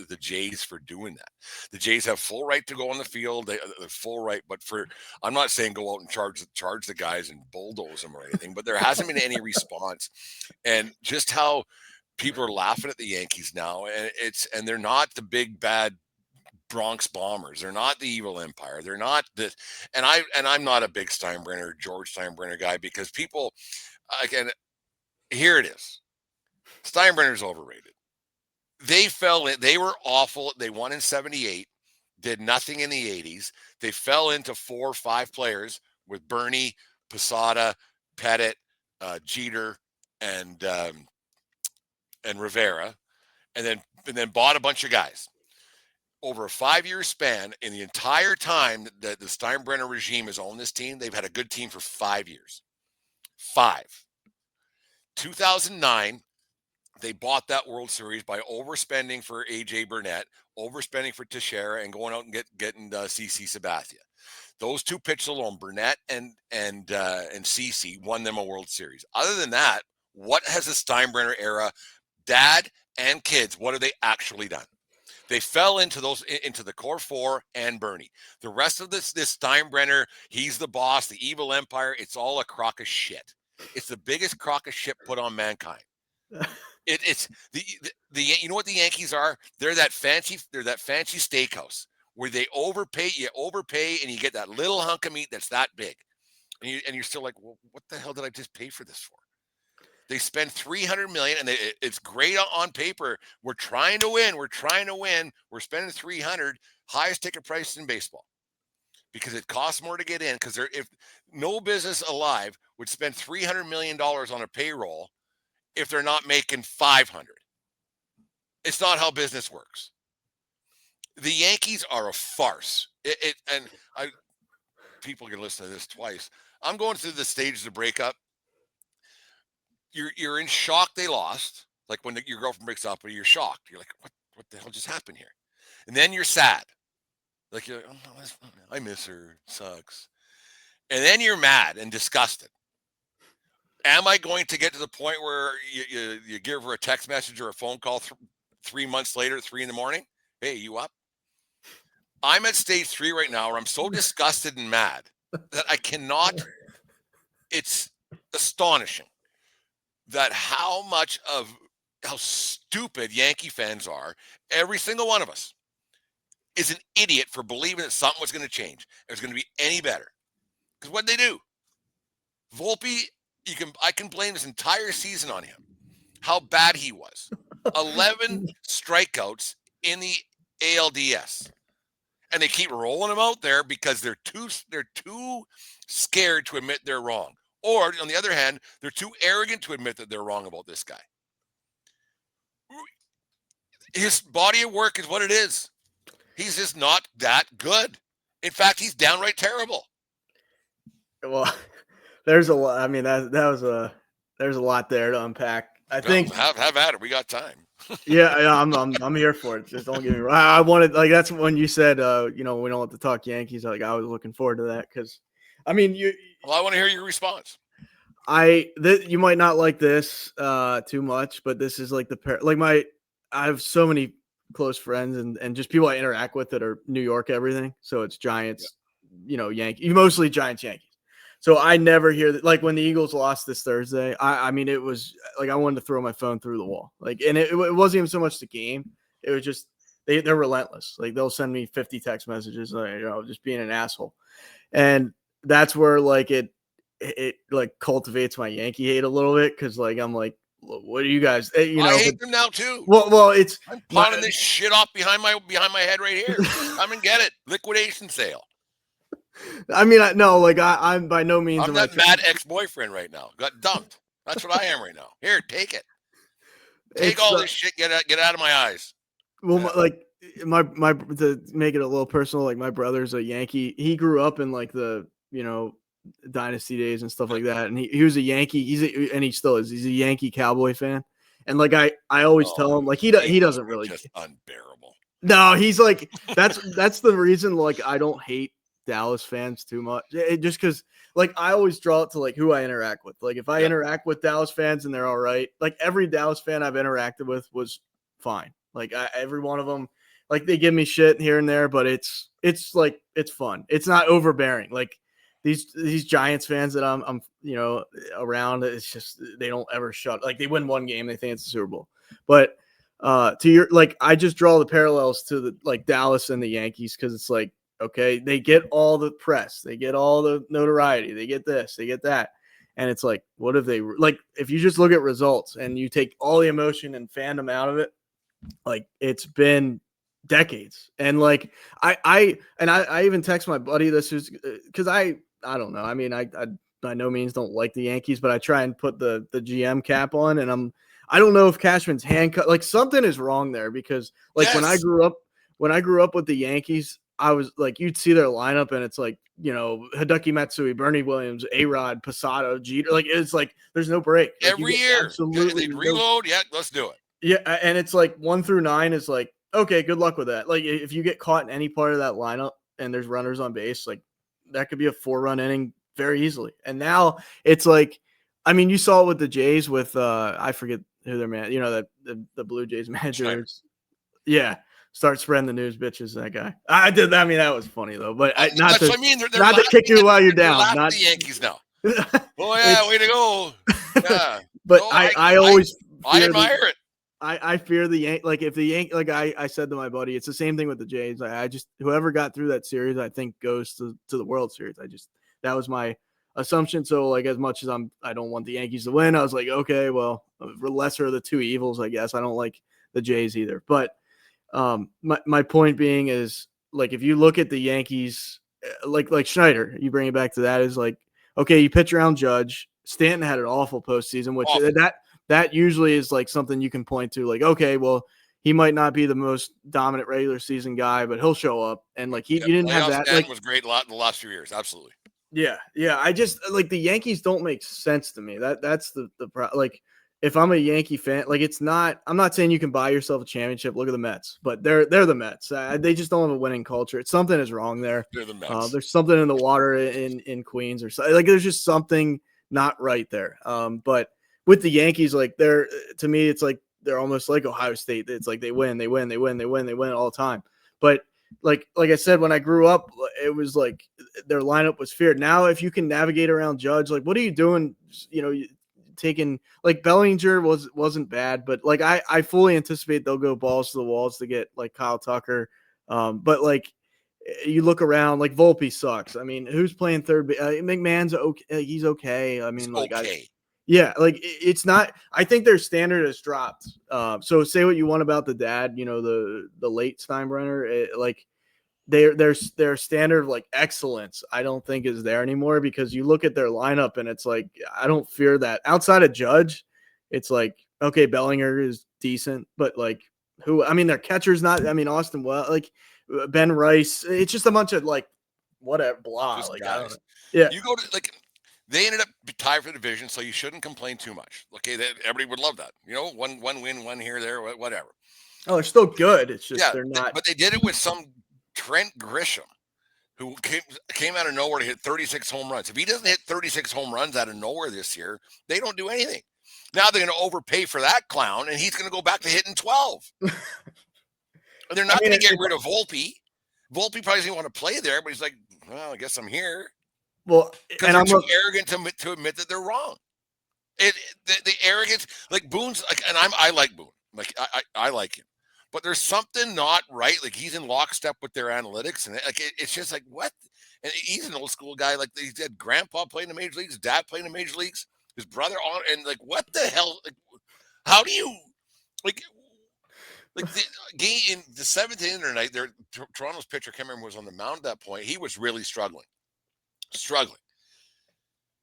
the Jays for doing that. The Jays have full right to go on the field. They're full right, but I'm not saying go out and charge the guys and bulldoze them or anything, but there hasn't been any response. And just how people are laughing at the Yankees now, and they're not the big bad Bronx Bombers. They're not the evil empire. They're not the, and I'm not a big George Steinbrenner guy, because people, again, here it is. Steinbrenner's overrated. They fell in. They were awful. They won in 78, did nothing in the 80s. They fell into 4 or 5 players with Bernie, Posada, Pettit, Jeter, and Rivera, and then bought a bunch of guys. Over a 5-year span, in the entire time that the Steinbrenner regime has owned this team, they've had a good team for 5 years. 5. 2009, they bought that World Series by overspending for A.J. Burnett, overspending for Teixeira, and going out and getting CC Sabathia. Those 2 pitchers alone, Burnett and CC, won them a World Series. Other than that, what has the Steinbrenner era, dad and kids, what have they actually done? They fell into the core 4 and Bernie. The rest of this Steinbrenner, he's the boss, the evil empire. It's all a crock of shit. It's the biggest crock of shit put on mankind. It's the you know what the Yankees are? They're that fancy steakhouse where they overpay. You overpay, and you get that little hunk of meat that's that big, and you're still like, well, what the hell did I just pay for this for? They spend $300 million, and it's great on paper. We're trying to win. We're spending $300, highest ticket price in baseball, because it costs more to get in. Because if no business alive would spend $300 million on a payroll if they're not making $500. It's not how business works. The Yankees are a farce. People can listen to this twice. I'm going through the stages of breakup. You're in shock they lost, like when your girlfriend breaks up, and you're shocked. You're like, what the hell just happened here? And then you're sad. Like, you're like, oh, no, I miss her. It sucks. And then you're mad and disgusted. Am I going to get to the point where you give her a text message or a phone call 3 months later at 3 a.m? Hey, you up? I'm at stage 3 right now, where I'm so disgusted and mad that I cannot. It's astonishing that how stupid Yankee fans are. Every single one of us is an idiot for believing that something was going to change. It was going to be any better. Because what they do? Volpe, I can blame this entire season on him. How bad he was. 11 strikeouts in the ALDS. And they keep rolling him out there because they're too scared to admit they're wrong. Or, on the other hand, they're too arrogant to admit that they're wrong about this guy. His body of work is what it is. He's just not that good. In fact, he's downright terrible. Well, there's a lot. I mean, there's a lot there to unpack. I think have at it. We got time. Yeah, I'm here for it. Just don't get me wrong. I wanted, like, that's when you said, we don't have to talk Yankees. Like, I was looking forward to that because, I mean, Well, I want to hear your response. You might not like this too much, but this is like I have so many close friends and just people I interact with that are New York everything. So it's Giants, Yankees, mostly Giants, Yankees. So I never hear that. Like when the Eagles lost this Thursday, I mean, it was like I wanted to throw my phone through the wall. Like, and it wasn't even so much the game. It was just they're relentless. Like they'll send me 50 text messages, like, just being an asshole. And that's where like it like cultivates my Yankee hate a little bit because like I'm like, what do you guys? I hate them now too. Well, it's I'm pawning this shit off behind my head right here. Come and get it. Liquidation sale. I mean, I'm by no means. I'm that mad ex-boyfriend right now. Got dumped. That's what I am right now. Here, take it. Take all this shit. Get out of my eyes. Well, my to make it a little personal, like my brother's a Yankee. He grew up in like the dynasty days and stuff like that, and he was a Yankee. And he still is. He's a Yankee Cowboy fan, and like I always tell him, like he doesn't really just unbearable. No, he's like that's the reason like I don't hate Dallas fans too much. Just because like I always draw it to like who I interact with. Like if I interact with Dallas fans and they're all right, like every Dallas fan I've interacted with was fine. Like every one of them, like they give me shit here and there, but it's like it's fun. It's not overbearing. Like these Giants fans that I'm around, it's just they don't ever shut. Like they win one game, they think it's the Super Bowl. But to your like, I just draw the parallels to the like Dallas and the Yankees because it's like okay, they get all the press, they get all the notoriety, they get this, they get that. And it's like, what if they like if you just look at results and you take all the emotion and fandom out of it, like it's been decades. And like I even text my buddy this is because I don't know. I mean, I by no means don't like the Yankees, but I try and put the GM cap on, and I don't know if Cashman's handcuffed. Like something is wrong there because like when I grew up with the Yankees, I was like, you'd see their lineup and it's like, Hideki Matsui, Bernie Williams, A-Rod, Posada, Jeter. Like, it's like, there's no break. Like, every year. Absolutely. Reload. Yeah, let's do it. Yeah. And it's like 1 through 9 is like, okay, good luck with that. Like if you get caught in any part of that lineup and there's runners on base, like that could be a 4-run inning very easily. And now it's like, I mean, you saw it with the Jays with, I forget who their man, the Blue Jays manager. Yeah. Start spreading the news, bitches. That guy. I did. I mean, that was funny though. But not to kick you while you're down. Not the Yankees now. Oh yeah, way to go. Yeah. But no, I always admire it. I fear the Yankees. Like if the Yankees, like I said to my buddy, it's the same thing with the Jays. I just whoever got through that series, I think goes to the World Series. That was my assumption. So like as much as I don't want the Yankees to win, I was like, okay, well, lesser of the two evils, I guess. I don't like the Jays either, but. My point being is like if you look at the Yankees, like Schneider, you bring it back to that is like okay, you pitch around Judge. Stanton had an awful postseason, which that usually is like something you can point to. Like okay, well he might not be the most dominant regular season guy, but he'll show up. And like you didn't have that. Stanton was great a lot in the last few years, absolutely. Yeah. I just like the Yankees don't make sense to me. That's the like. If I'm a Yankee fan, like I'm not saying you can buy yourself a championship. Look at the Mets, but they're the Mets. They just don't have a winning culture. Something is wrong there. They're the Mets. There's something in the water in Queens or something. Like there's just something not right there. But with the Yankees, like to me, it's like they're almost like Ohio State. It's like they win all the time. But like I said, when I grew up, it was like their lineup was feared. Now, if you can navigate around Judge, like what are you doing? Taking like Bellinger wasn't bad, but like I fully anticipate they'll go balls to the walls to get like Kyle Tucker. But like you look around, like Volpe sucks. I mean, who's playing third? McMahon's okay. He's okay. I mean, like okay. Like it's not. I think their standard has dropped. So say what you want about the dad, the late Steinbrenner, like. Their standard of like excellence, I don't think is there anymore because you look at their lineup and it's like I don't fear that. Outside of Judge, it's like okay, Bellinger is decent, but like their catcher's not. I mean, Austin like Ben Rice. It's just a bunch of like whatever blah. Just like guys. I don't know. Yeah, you go to like they ended up tied for the division, so you shouldn't complain too much. Okay, everybody would love that. One win, one here, there, whatever. Oh, they're still good. It's just they're not. But they did it with some. Trent Grisham, who came out of nowhere to hit 36 home runs. If he doesn't hit 36 home runs out of nowhere this year, they don't do anything. Now they're going to overpay for that clown, and he's going to go back to hitting 12. And they're not going to get rid of Volpe. Volpe probably doesn't want to play there, but he's like, well, I guess I'm here. Well, because they're too arrogant to admit that they're wrong. The arrogance, like Boone's, like, and I like Boone. Like I like him. But there's something not right. Like he's in lockstep with their analytics, and like it's just like what? And he's an old school guy. Like he said, grandpa playing the major leagues, dad playing the major leagues, his brother on, and like what the hell? Like, How do you like the game in the seventh inning tonight? There, Toronto's pitcher Cameron was on the mound at that point. He was really struggling.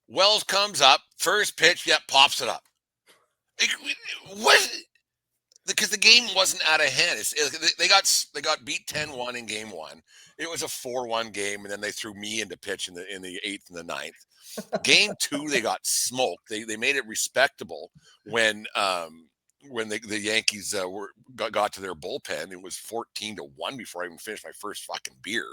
Wells comes up, first pitch, pops it up. Like, what? Because the game wasn't out of hand. They got beat 10-1 in game one. It was a 4-1 game, and then they threw me into pitch in the eighth and the ninth. Game two, they got smoked. They made it respectable when the Yankees got to their bullpen. It was 14-1 before I even finished my first fucking beer.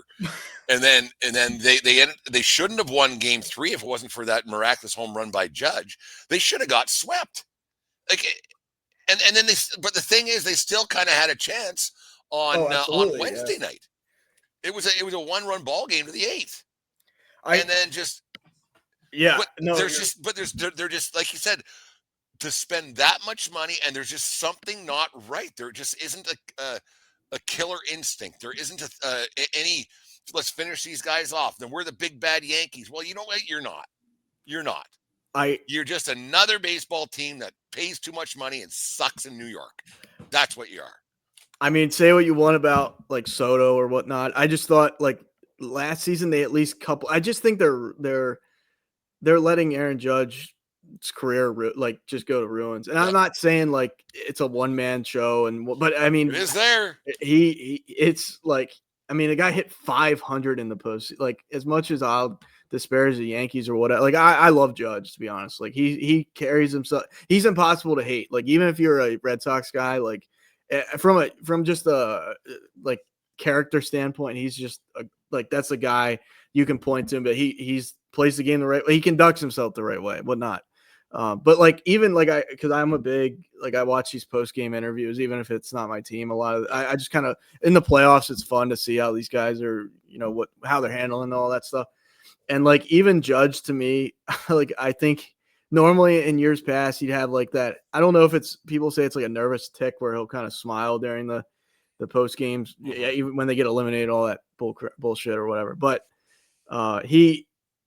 And then they shouldn't have won game three if it wasn't for that miraculous home run by Judge. They should have got swept. And then but the thing is, they still kind of had a chance on Wednesday night. It was a 1-run ball game to the eighth, and then just they're just like you said, to spend that much money, and there's just something not right. There just isn't a killer instinct. There isn't any. Let's finish these guys off. Then we're the big bad Yankees. Well, you know what? You're not. You're not. You're just another baseball team that pays too much money and sucks in New York. That's what you are. I mean, say what you want about like Soto or whatnot. I just thought like last season they at least I just think they're letting Aaron Judge's career like just go to ruins. And I'm not saying like it's a one-man show, but I mean, it is there. It's like, I mean, the guy hit 500 in the post. Like, as much as I'll disparage the Yankees or whatever, like I love Judge, to be honest. Like he carries himself. He's impossible to hate. Like, even if you're a Red Sox guy, like from just a like character standpoint, he's just like, that's a guy you can point to him, but he's plays the game the right way. He conducts himself the right way, whatnot. But like, even like because I'm a big, like, I watch these post-game interviews, even if it's not my team. A lot of I just kind of, in the playoffs, it's fun to see how these guys are, how they're handling all that stuff. And like, even Judge, to me, like, I think normally in years past you'd have like that. I don't know if it's, people say it's like a nervous tick where he'll kind of smile during the post games, even when they get eliminated, all that bullshit or whatever. But he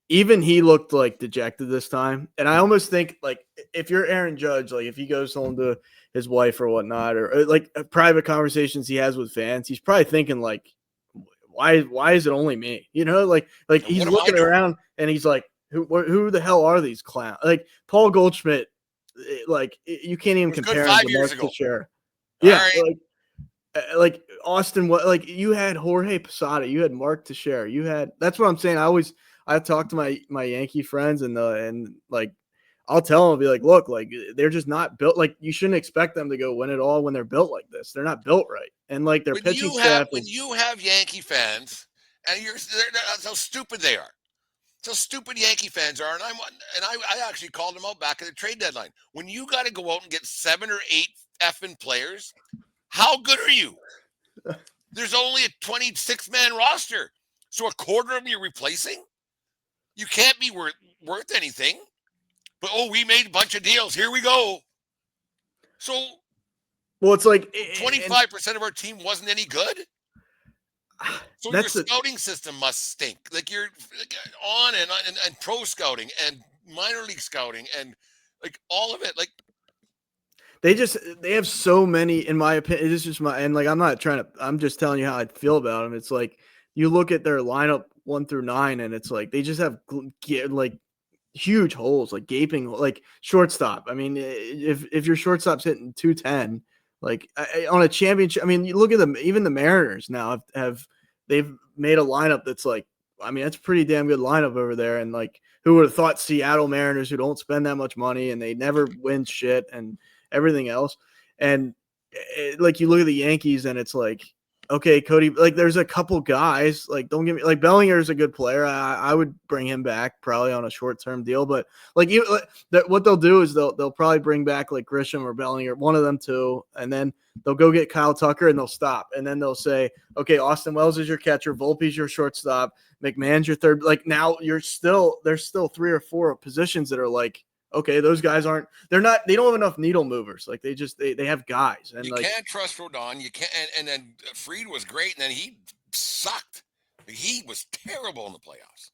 looked like dejected this time. And I almost think, like, if you're Aaron Judge, like if he goes home to his wife or whatnot, or like private conversations he has with fans, he's probably thinking like, why is it only me? Like he's looking around and he's like, who the hell are these clowns? Like Paul Goldschmidt, like you can't even compare him to Mark Teixeira. Yeah. Right. Like Austin, like you had Jorge Posada, you had Mark Teixeira, that's what I'm saying. I talk to my Yankee friends and like, I'll tell them, I'll be like, look, like they're just not built. Like, you shouldn't expect them to go win it all when they're built like this. They're not built right. And like their pitching staff. When you have Yankee fans, and that's how stupid they are. That's how stupid Yankee fans are. And I actually called them out back at the trade deadline. When you got to go out and get 7 or 8 effing players, how good are you? There's only a 26-man roster, so a quarter of them you're replacing. You can't be worth anything. But, we made a bunch of deals. Here we go. So, well, it's like 25% of our team wasn't any good. So your scouting system must stink. Like, you're on and pro scouting and minor league scouting and like all of it. Like, they have so many, in my opinion. It's just and like, I'm just telling you how I feel about them. It's like, you look at their lineup 1 through 9, and it's like they just have like huge holes, like gaping, like shortstop. I mean, if your shortstop's hitting 210, like on a championship, I mean, you look at them. Even the Mariners now they've made a lineup that's like, I mean, that's a pretty damn good lineup over there. And like, who would have thought Seattle Mariners, who don't spend that much money and they never win shit and everything else. And like, you look at the Yankees and it's like, okay, Cody, like there's a couple guys, like, don't get me, like Bellinger's a good player. I would bring him back probably on a short-term deal, but like, what they'll do is they'll probably bring back like Grisham or Bellinger, one of them two, and then they'll go get Kyle Tucker and they'll stop. And then they'll say, okay, Austin Wells is your catcher, Volpe's your shortstop, McMahon's your third. Like, now there's still 3 or 4 positions that are like, okay, those guys they don't have enough needle movers. Like, they have guys. And you can't trust Rodon. You can't. And then Fried was great, and then he sucked. He was terrible in the playoffs.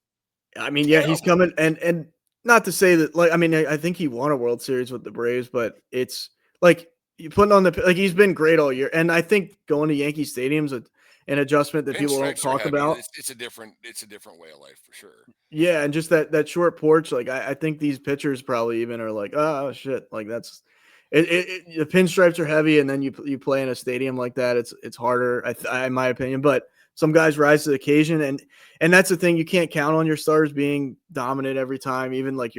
I mean, terrible. Yeah, he's coming. And not to say that, like, I mean, I think he won a World Series with the Braves, but it's like you putting on like he's been great all year, and I think going to Yankee Stadium's an adjustment that people don't talk about. It's a different way of life for sure. Yeah, and just that short porch, like I think these pitchers probably even are like, oh shit, like that's the pinstripes are heavy, and then you play in a stadium like that, it's harder, in my opinion. But some guys rise to the occasion, and that's the thing, you can't count on your stars being dominant every time. Even like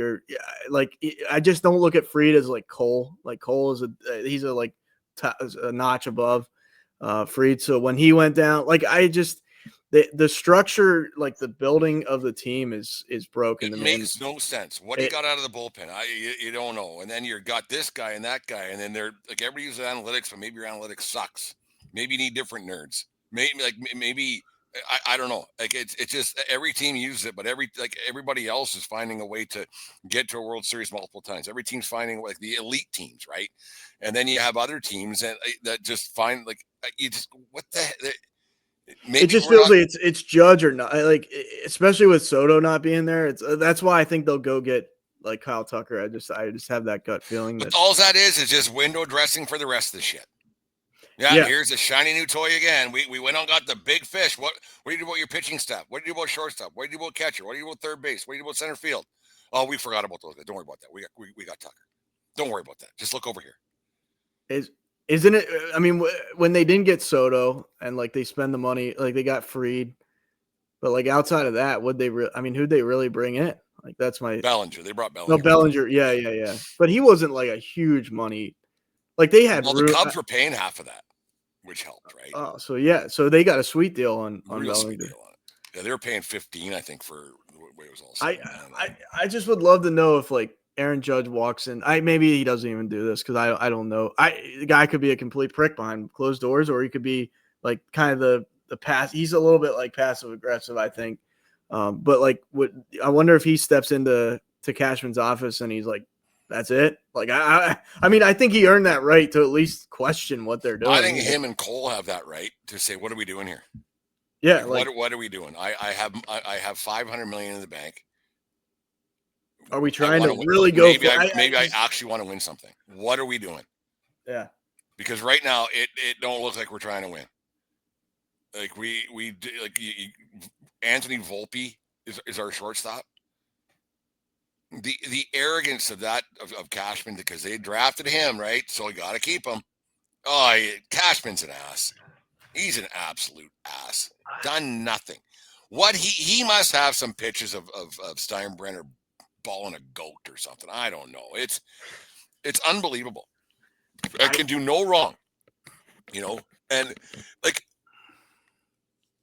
I just don't look at Fried as like Cole. Like Cole is he's a notch above Fried. So when he went down, like I just. The structure, like the building of the team is broken. It makes no sense. What he got out of the bullpen, you don't know. And then you got this guy and that guy, and then they're like everybody uses analytics, but maybe your analytics sucks. Maybe you need different nerds. Maybe I don't know. Like it's just every team uses it, but everybody else is finding a way to get to a World Series multiple times. Every team's finding like the elite teams, right? And then you have other teams that just find like you just what the heck. Maybe it just feels like it's Judge or not, like especially with Soto not being there. That's why I think they'll go get like Kyle Tucker. I just have that gut feeling. But all that is just window dressing for the rest of the shit. Yeah. Here's a shiny new toy again. We went on, got the big fish. What do you do about your pitching staff? What do you do about shortstop? What do you do about catcher? What do you do about third base? What do you do about center field? Oh, we forgot about those guys. Don't worry about that. We got Tucker. Don't worry about that. Just look over here. Isn't it? I mean, when they didn't get Soto and like they spend the money, like they got Fried, but like outside of that, who'd they really bring in? Like that's my Bellinger. They brought Bellinger. No, Bellinger. Yeah. But he wasn't like a huge money. Like they had. Well, the Cubs were paying half of that, which helped, right? Oh, so yeah, so they got a sweet deal on Bellinger. Sweet deal on it. Yeah, they were paying 15, I think, for the way it was all set. I just would love to know if like Aaron Judge walks in. Maybe he doesn't even do this because I don't know. The guy could be a complete prick behind closed doors, or he could be like kind of the pass. He's a little bit like passive aggressive, I think. But like, I wonder if he steps into Cashman's office and he's like, "That's it." Like I mean, I think he earned that right to at least question what they're doing. I think him and Cole have that right to say, "What are we doing here?" Yeah, what are we doing? I have $500 million in the bank. Are we trying to really go? Maybe I actually want to win something. What are we doing? Yeah, because right now it don't look like we're trying to win. Like Anthony Volpe is our shortstop. The arrogance of that of Cashman, because they drafted him, right? So we got to keep him. Oh, Cashman's an ass. He's an absolute ass. Done nothing. What he must have some pitches of Steinbrenner balling a goat or something. I don't know. It's unbelievable. I can do no wrong, and like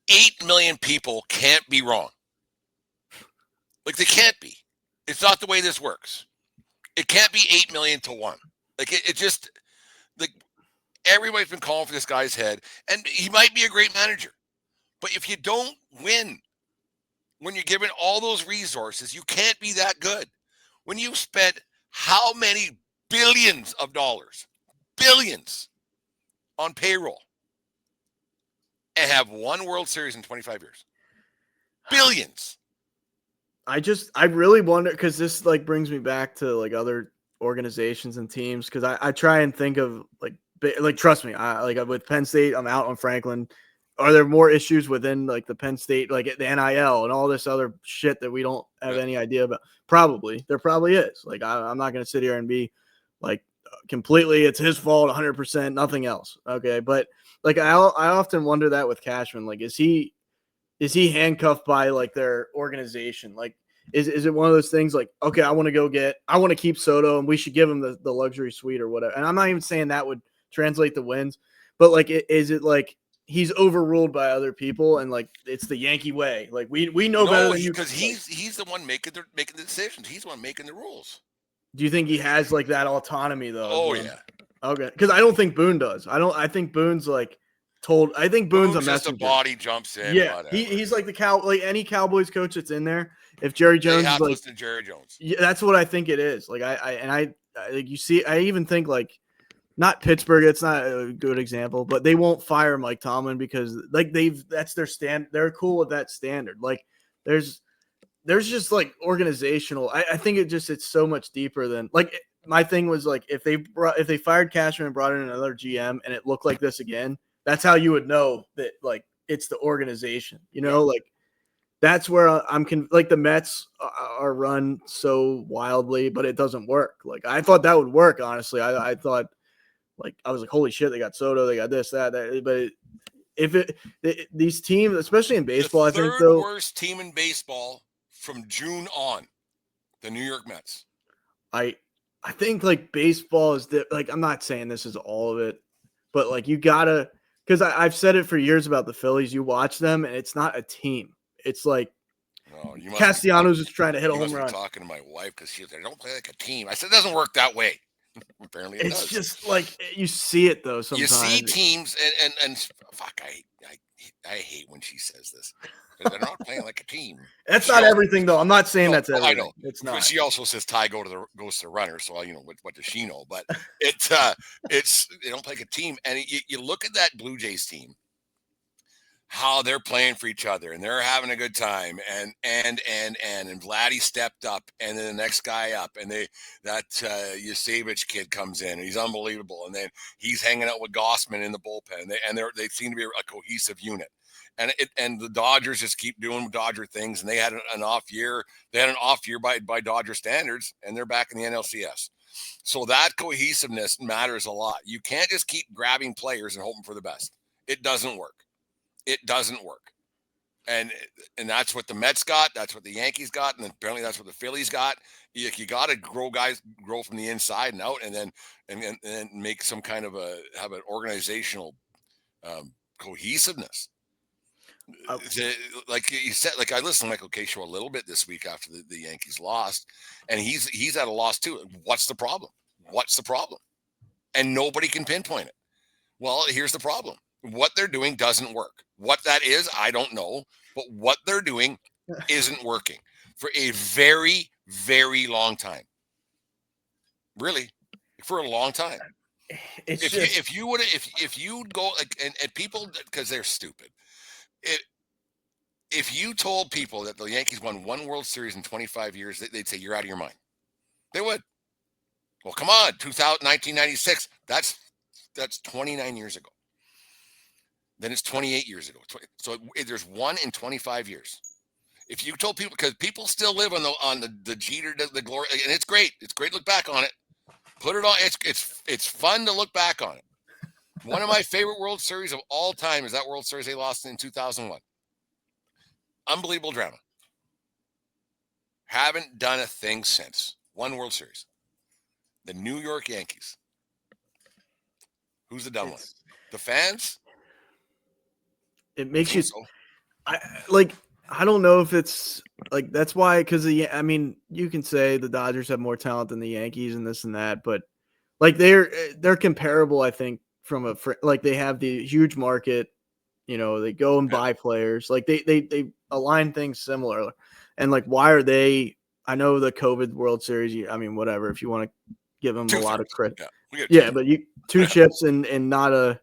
8 million people can't be wrong. Like they can't be. It's not the way this works. It can't be 8 million to 1. Like it just like everybody's been calling for this guy's head, and he might be a great manager, but if you don't win when you're given all those resources, you can't be that good. When you've spent how many billions of dollars, billions on payroll, and have won World Series in 25 years, billions. I really wonder, because this like brings me back to like other organizations and teams, because I try and think of like trust me, with Penn State, I'm out on Franklin. Are there more issues within like the Penn State, like the NIL and all this other shit that we don't have any idea about? Probably. There probably is. Like I'm not going to sit here and be like completely it's his fault 100%, nothing else. Okay, but like I often wonder that with Cashman, like is he handcuffed by like their organization? Like is it one of those things like, okay, I want to keep Soto and we should give him the luxury suite or whatever. And I'm not even saying that would translate to wins, but like is it like he's overruled by other people and like it's the Yankee way? Like we know better than you, because he's the one making the decisions. He's the one making the rules. Do you think he has like that autonomy though? Oh yeah. Okay, because I don't think Boone does. I think Boone's like told. I think Boone's a messenger. Just a body jumps in. Yeah, he's like like any Cowboys coach that's in there. If Jerry Jones is like, listen to Jerry Jones. Yeah, that's what I think it is. Like I like you see. I even think like not Pittsburgh. It's not a good example, but they won't fire Mike Tomlin because like that's their stand. They're cool with that standard. Like there's just like organizational. I think it's so much deeper than like my thing was like if they fired Cashman and brought in another GM and it looked like this again, that's how you would know that like it's the organization. Like that's where like the Mets are run so wildly, but it doesn't work. Like I thought that would work. Honestly, I thought like I was like, holy shit, they got Soto, they got this, that. But these teams, especially in baseball, I think third worst team in baseball from June on, the New York Mets. I think like baseball is like I'm not saying this is all of it, but like you gotta because I've said it for years about the Phillies. You watch them and it's not a team. It's like Castellanos is trying to hit a home run. Talking to my wife because she was like, "Don't play like a team." I said, "It doesn't work that way." Apparently, it does. It's just like you see it though. Sometimes you see teams and fuck, I hate when she says this. They're not playing like a team. That's not everything, though. I'm not saying that's everything. I know it's not. She also says Ty goes to the runner, so what does she know? But it's they don't play like a team, and you look at that Blue Jays team, how they're playing for each other, and they're having a good time, and Vladdy stepped up, and then the next guy up, and that Yusevich kid comes in, and he's unbelievable, and then he's hanging out with Gossman in the bullpen, and they seem to be a cohesive unit. And the Dodgers just keep doing Dodger things, and they had an off year. They had an off year by Dodger standards, and they're back in the NLCS. So that cohesiveness matters a lot. You can't just keep grabbing players and hoping for the best. It doesn't work. It doesn't work. And that's what the Mets got. That's what the Yankees got, and apparently that's what the Phillies got. You got to grow from the inside and out, and then make some kind of have an organizational cohesiveness. Like you said, like I listened to Michael Kay show a little bit this week after the Yankees lost, and he's at a loss too. What's the problem? And nobody can pinpoint it. Well, here's the problem. What they're doing doesn't work. What that is, I don't know, but what they're doing isn't working for a very, very long time. Really, for a long time. If you'd go like and people because they're stupid. If you told people that the Yankees won one World Series in 25 years, they'd say you're out of your mind. They would. Well, come on, 1996. That's 29 years ago. Then it's 28 years ago. So there's one in 25 years. If you told people, because people still live on the Jeter, the glory, and it's great. It's great to look back on it. Put it on. It's fun to look back on it. One of my favorite World Series of all time is that World Series they lost in 2001. Unbelievable drama. Haven't done a thing since. One World Series. The New York Yankees. Who's the dumb one? The fans? It makes you so. I don't know if it's like that's why because I mean you can say the Dodgers have more talent than the Yankees and this and that, but like they're comparable. I think from like they have the huge market. They go and buy players. Like they align things similar. And like, why are they? I know the COVID World Series. I mean, whatever. If you want to give them a lot of credit, but two chips and not a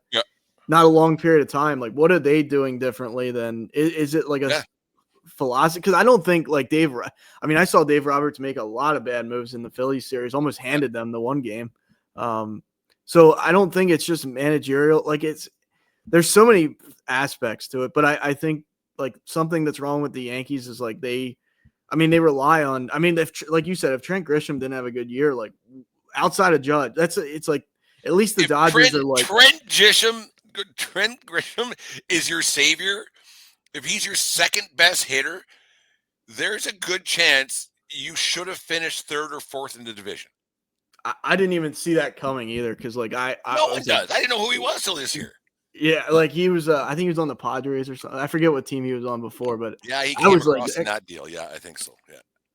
long period of time. Like, what are they doing differently than? Is it like a philosophy? Because I don't think like Dave. I mean, I saw Dave Roberts make a lot of bad moves in the Phillies series. Almost handed them the one game. So I don't think it's just managerial. Like there's so many aspects to it, but I think like something that's wrong with the Yankees is like they rely on. I mean, like you said, if Trent Grisham didn't have a good year, like outside of Judge, it's like at least the Dodgers are like Trent Grisham is your savior. If he's your second best hitter, there's a good chance you should have finished third or fourth in the division. I didn't even see that coming either because like no one does. I didn't know who he was till this year. Yeah, like he was. I think he was on the Padres or something. I forget what team he was on before, but yeah, he came across in that deal. Yeah, I think so.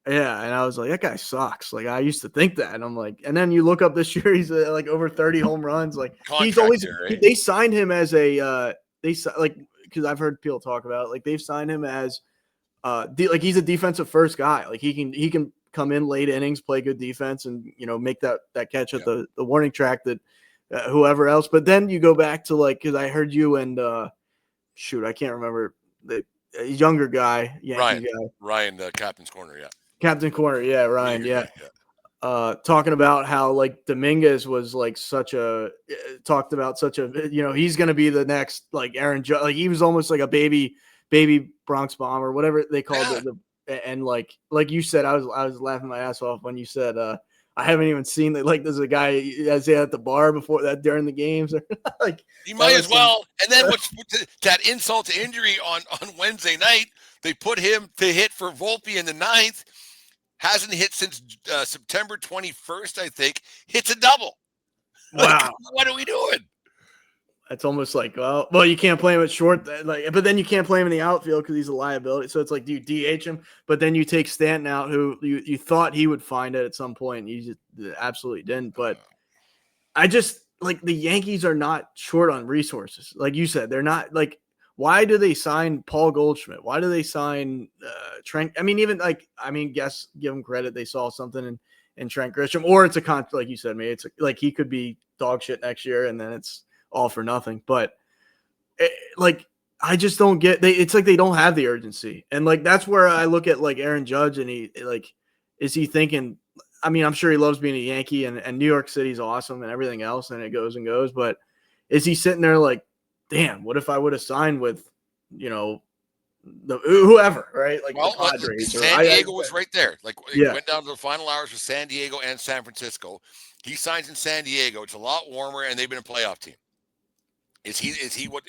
Yeah, and I was like, that guy sucks. Like I used to think that, and I'm like, and then you look up this year, he's like over 30 home runs. Like he's always. Right? They signed him as a. Because I've heard people talk about it, like they've signed him as, like he's a defensive first guy. Like he can come in late innings, play good defense, and make that catch at the warning track that. Whoever else, but then you go back to like because I heard you and I can't remember the younger guy, Yankee guy, Ryan, the captain's corner, Captain Corner, Ryan, talking about how like Dominguez was like talked about such a, he's going to be the next like Aaron Judge. Like he was almost like a baby Bronx Bomb or whatever they called it. And like you said, I was laughing my ass off when you said, I haven't even seen that. Like there's a guy as at the bar before that during the games. Like you might as well. And then that insult to injury on Wednesday night, they put him to hit for Volpe in the 9th. Hasn't hit since September 21st, I think. Hits a double. Wow. Like, what are we doing? It's almost like, well, you can't play him at short, but then you can't play him in the outfield because he's a liability. So it's like, do you DH him? But then you take Stanton out, who you thought he would find it at some point. You just absolutely didn't. But I just like the Yankees are not short on resources. Like you said, they're not like, why do they sign Paul Goldschmidt? Why do they sign Trent? I mean, give them credit. They saw something in Trent Grisham, or it's a contract, like you said, maybe it's like he could be dog shit next year, and then it's all for nothing. But I just don't get. It's like they don't have the urgency, and like that's where I look at like Aaron Judge, and he like, is he thinking? I mean, I'm sure he loves being a Yankee, and New York City's awesome and everything else, and it goes and goes. But is he sitting there like, damn, what if I would have signed with, whoever, right? Like the Padres. San Diego was right there. Like he went down to the final hours for San Diego and San Francisco. He signs in San Diego. It's a lot warmer, and they've been a playoff team. Is he what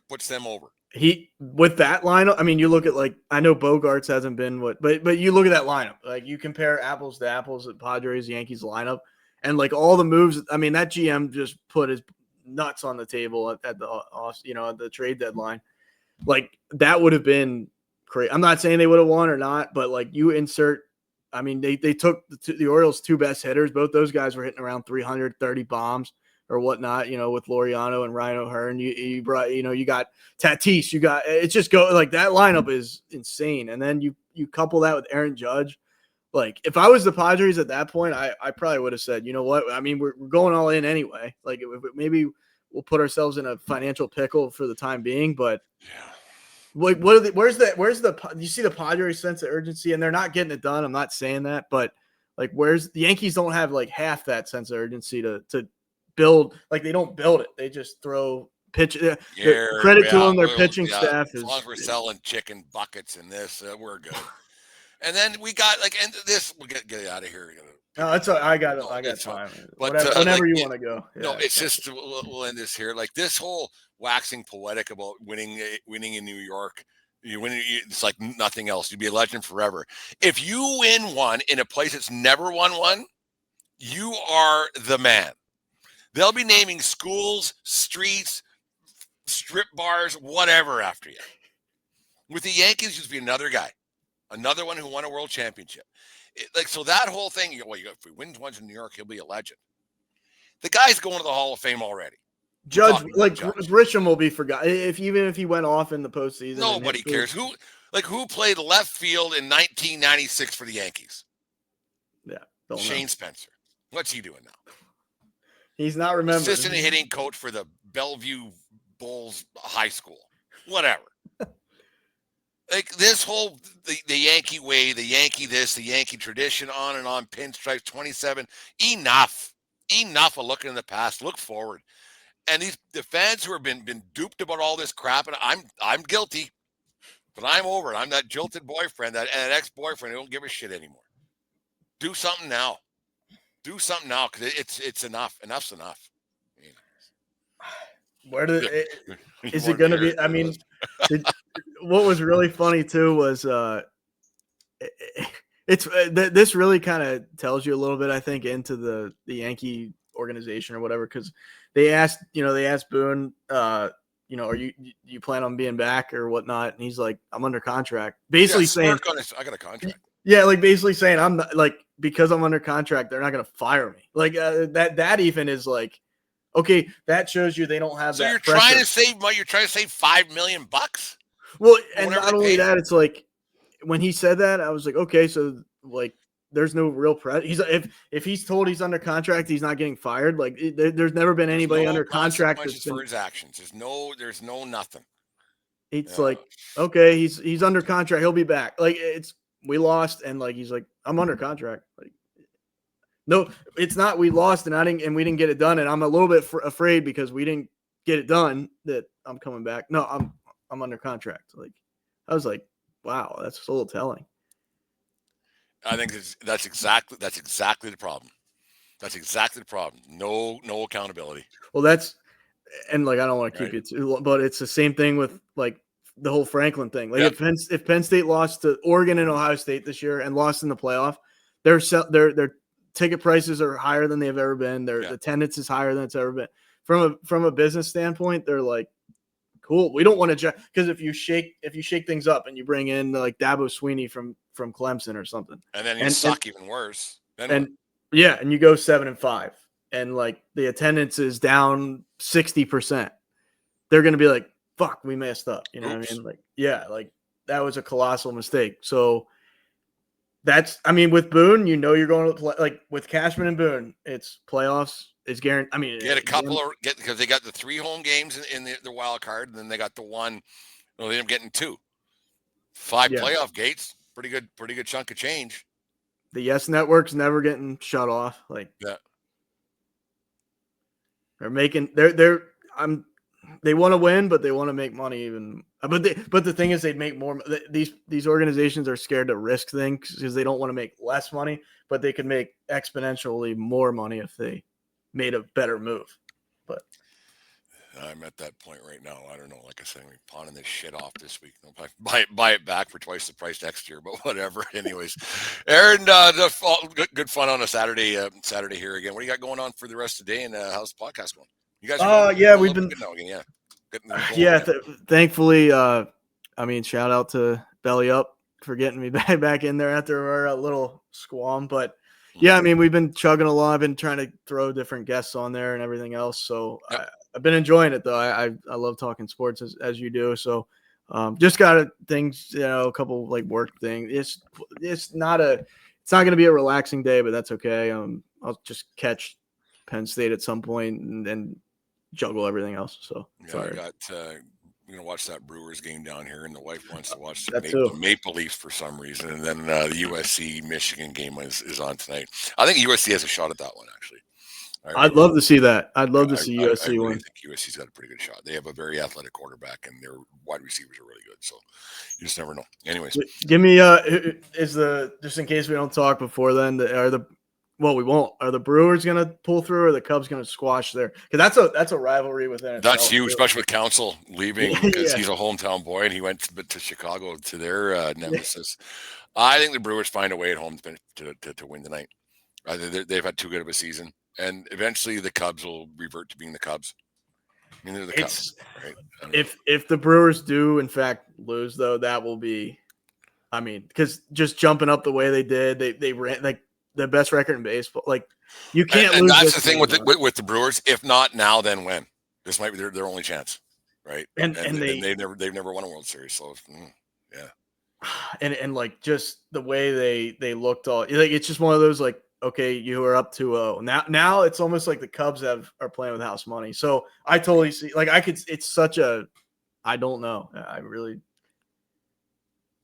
puts them over? He with that lineup. I mean, you look at like I know Bogarts hasn't been but you look at that lineup. Like you compare apples to apples at Padres Yankees lineup, and like all the moves. I mean, that GM just put his nuts on the table at the trade deadline. Like that would have been crazy. I'm not saying they would have won or not, but like you insert. I mean, they took the Orioles' two best hitters. Both those guys were hitting around 330 bombs or whatnot, with Laureano and Ryan O'Hearn. You brought, you got Tatis, it's just like that lineup is insane. And then you couple that with Aaron Judge. Like if I was the Padres at that point, I probably would have said, you know what? I mean, we're going all in anyway. Like maybe we'll put ourselves in a financial pickle for the time being, but like, where's you see the Padres sense of urgency, and they're not getting it done. I'm not saying that, but like, where's the Yankees don't have like half that sense of urgency to build. Like they don't build it. They just throw pitch. Credit to them. Their pitching staff is. As long as we're selling chicken buckets in this, we're good. And then we got and this we'll get out of here. No, it's I got time. But whenever you want to go. Yeah, no, it's just we'll end this here. Like this whole waxing poetic about winning in New York. It's like nothing else. You'd be a legend forever. If you win one in a place that's never won one, you are the man. They'll be naming schools, streets, strip bars, whatever after you. With the Yankees, just be another guy, another one who won a world championship. So that whole thing, if we win once in New York, he'll be a legend. The guy's going to the Hall of Fame already. Judge, Grisham will be forgotten even if he went off in the postseason. Nobody cares. Who played left field in 1996 for the Yankees? Yeah, Shane Spencer. What's he doing now? He's not remembering. Assistant hitting coach for the Bellevue Bulls High School. Whatever. Like this whole the Yankee way, the Yankee this, the Yankee tradition, on and on. Pinstripes 27. Enough of looking in the past. Look forward. And the fans who have been duped about all this crap, and I'm guilty, but I'm over it. I'm that jilted boyfriend, that ex-boyfriend who don't give a shit anymore. Do something now. Do something now, because it's enough. Enough's enough. Where is it going to be? I mean, what was really funny too was this really kind of tells you a little bit, I think, into the Yankee organization or whatever, because they asked Boone, are you plan on being back or whatnot, and he's like, I'm under contract, basically saying I got a contract. Yeah, like basically saying I'm not, like, because I'm under contract, they're not going to fire me. Like that even is like, okay, that shows you they don't have. So you're trying to save money. You're trying to save $5 million. Well, and not only that, it's like when he said that, I was like, okay, so like there's no real pressure. He's if he's told he's under contract, he's not getting fired. Like there's never been anybody under contract for his actions. There's no nothing. It's like, okay, he's under contract, he'll be back. Like we lost, and like he's like, I'm under contract. Like No, it's not. We lost, and we didn't get it done, and I'm a little bit afraid because we didn't get it done that I'm coming back. No, I'm under contract. Like, I was like, wow, that's a little telling. I think that's exactly the problem. That's exactly the problem. No accountability. Well, and like I don't want to keep you too, but it's the same thing with like the whole Franklin thing. Like if Penn State lost to Oregon and Ohio State this year and lost in the playoff, their ticket prices are higher than they've ever been. Their attendance is higher than it's ever been. From a business standpoint, they're like, cool. We don't want to because if you shake things up and you bring in like Dabo Sweeney from Clemson or something, and then you suck even worse. And you go 7-5, and like the attendance is down 60%. They're going to be like, fuck, we messed up. You know what I mean? Like, like that was a colossal mistake. So with Boone, you're going to play, like with Cashman and Boone, it's playoffs. It's guaranteed. I mean, get a couple because they got the 3 home games in the wild card, and then they got the one. Well, they end up getting 2, 5 playoff gates. Pretty good chunk of change. The Yes Network's never getting shut off. Like, they're making they want to win, but they want to make money even. But the thing is, they'd make more. These organizations are scared to risk things because they don't want to make less money, but they could make exponentially more money if they made a better move. But I'm at that point right now. I don't know. Like I said, we're pawning this shit off this week. Buy it back for twice the price next year, but whatever. Anyways, Aaron, good fun on a Saturday here again. What do you got going on for the rest of the day, and how's the podcast going? You guys? We've been. Thankfully, shout out to Belly Up for getting me back in there after our little squam. But we've been chugging along. I've been trying to throw different guests on there and everything else. So I've been enjoying it though. I love talking sports as you do. So just got things, a couple like work things. It's not going to be a relaxing day, but that's okay. I'll just catch Penn State at some point and juggle everything else. So I got we're gonna watch that Brewers game down here, and the wife wants to watch the Maple Leafs for some reason, and then the USC Michigan game is on tonight. I think USC has a shot at that one actually. I'd love to see that. I'd love to see USC win. I think USC's got a pretty good shot. They have a very athletic quarterback, and their wide receivers are really good. So you just never know. Anyways, give me just in case we don't talk before then, we won't. Are the Brewers going to pull through, or the Cubs going to squash there? Because that's a rivalry within itself. That's huge, especially with Counsell leaving because he's a hometown boy and he went to Chicago to their nemesis. I think the Brewers find a way at home to win tonight. They've had too good of a season, and eventually the Cubs will revert to being the Cubs. I mean, they're the Cubs, right? If the Brewers do in fact lose, though, that will be. Because just jumping up the way they did, they ran like. The best record in baseball. Like you can't lose. And that's the thing with the Brewers. If not now, then when? This might be their only chance, right? And they've never won a World Series. So and like just the way they looked all like it's just one of those like okay, you are up 2-0 now. It's almost like the Cubs are playing with house money. So I totally see. Like it's such a. I don't know. I really.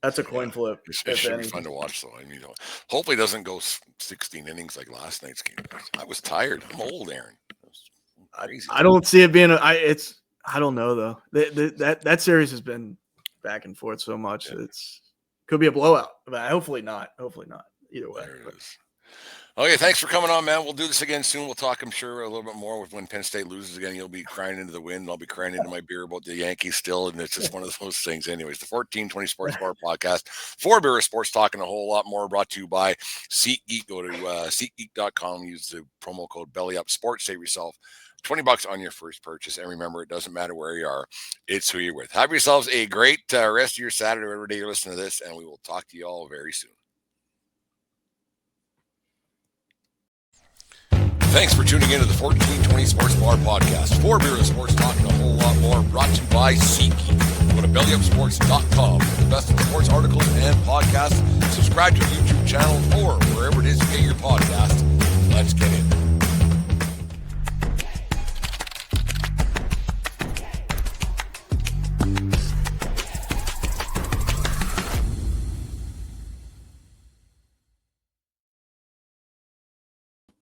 That's a coin flip. It should be fun to watch, though. Hopefully it doesn't go 16 innings like last night's game. I was tired. I'm old, Aaron. I don't see it being I don't know though. That series has been back and forth so much. Yeah. It's could be a blowout, but hopefully not. Either way. There it is. Okay, thanks for coming on, man. We'll do this again soon. We'll talk, I'm sure, a little bit more when Penn State loses again. You'll be crying into the wind, and I'll be crying into my beer about the Yankees still, and it's just one of those things. Anyways, the 1420 Sports Bar podcast for Beer Sports Talk and a whole lot more brought to you by SeatGeek. Go to SeatGeek.com. Use the promo code BellyUpSports. Save yourself $20 on your first purchase. And remember, it doesn't matter where you are. It's who you're with. Have yourselves a great rest of your Saturday, every day you're listening to this, and we will talk to you all very soon. Thanks for tuning into the 1420 Sports Bar podcast. For Beer Sports Talk and a whole lot more, brought to you by SeatGeek. Go to bellyupsports.com for the best of sports articles and podcasts. Subscribe to the YouTube channel or wherever it is you get your podcast.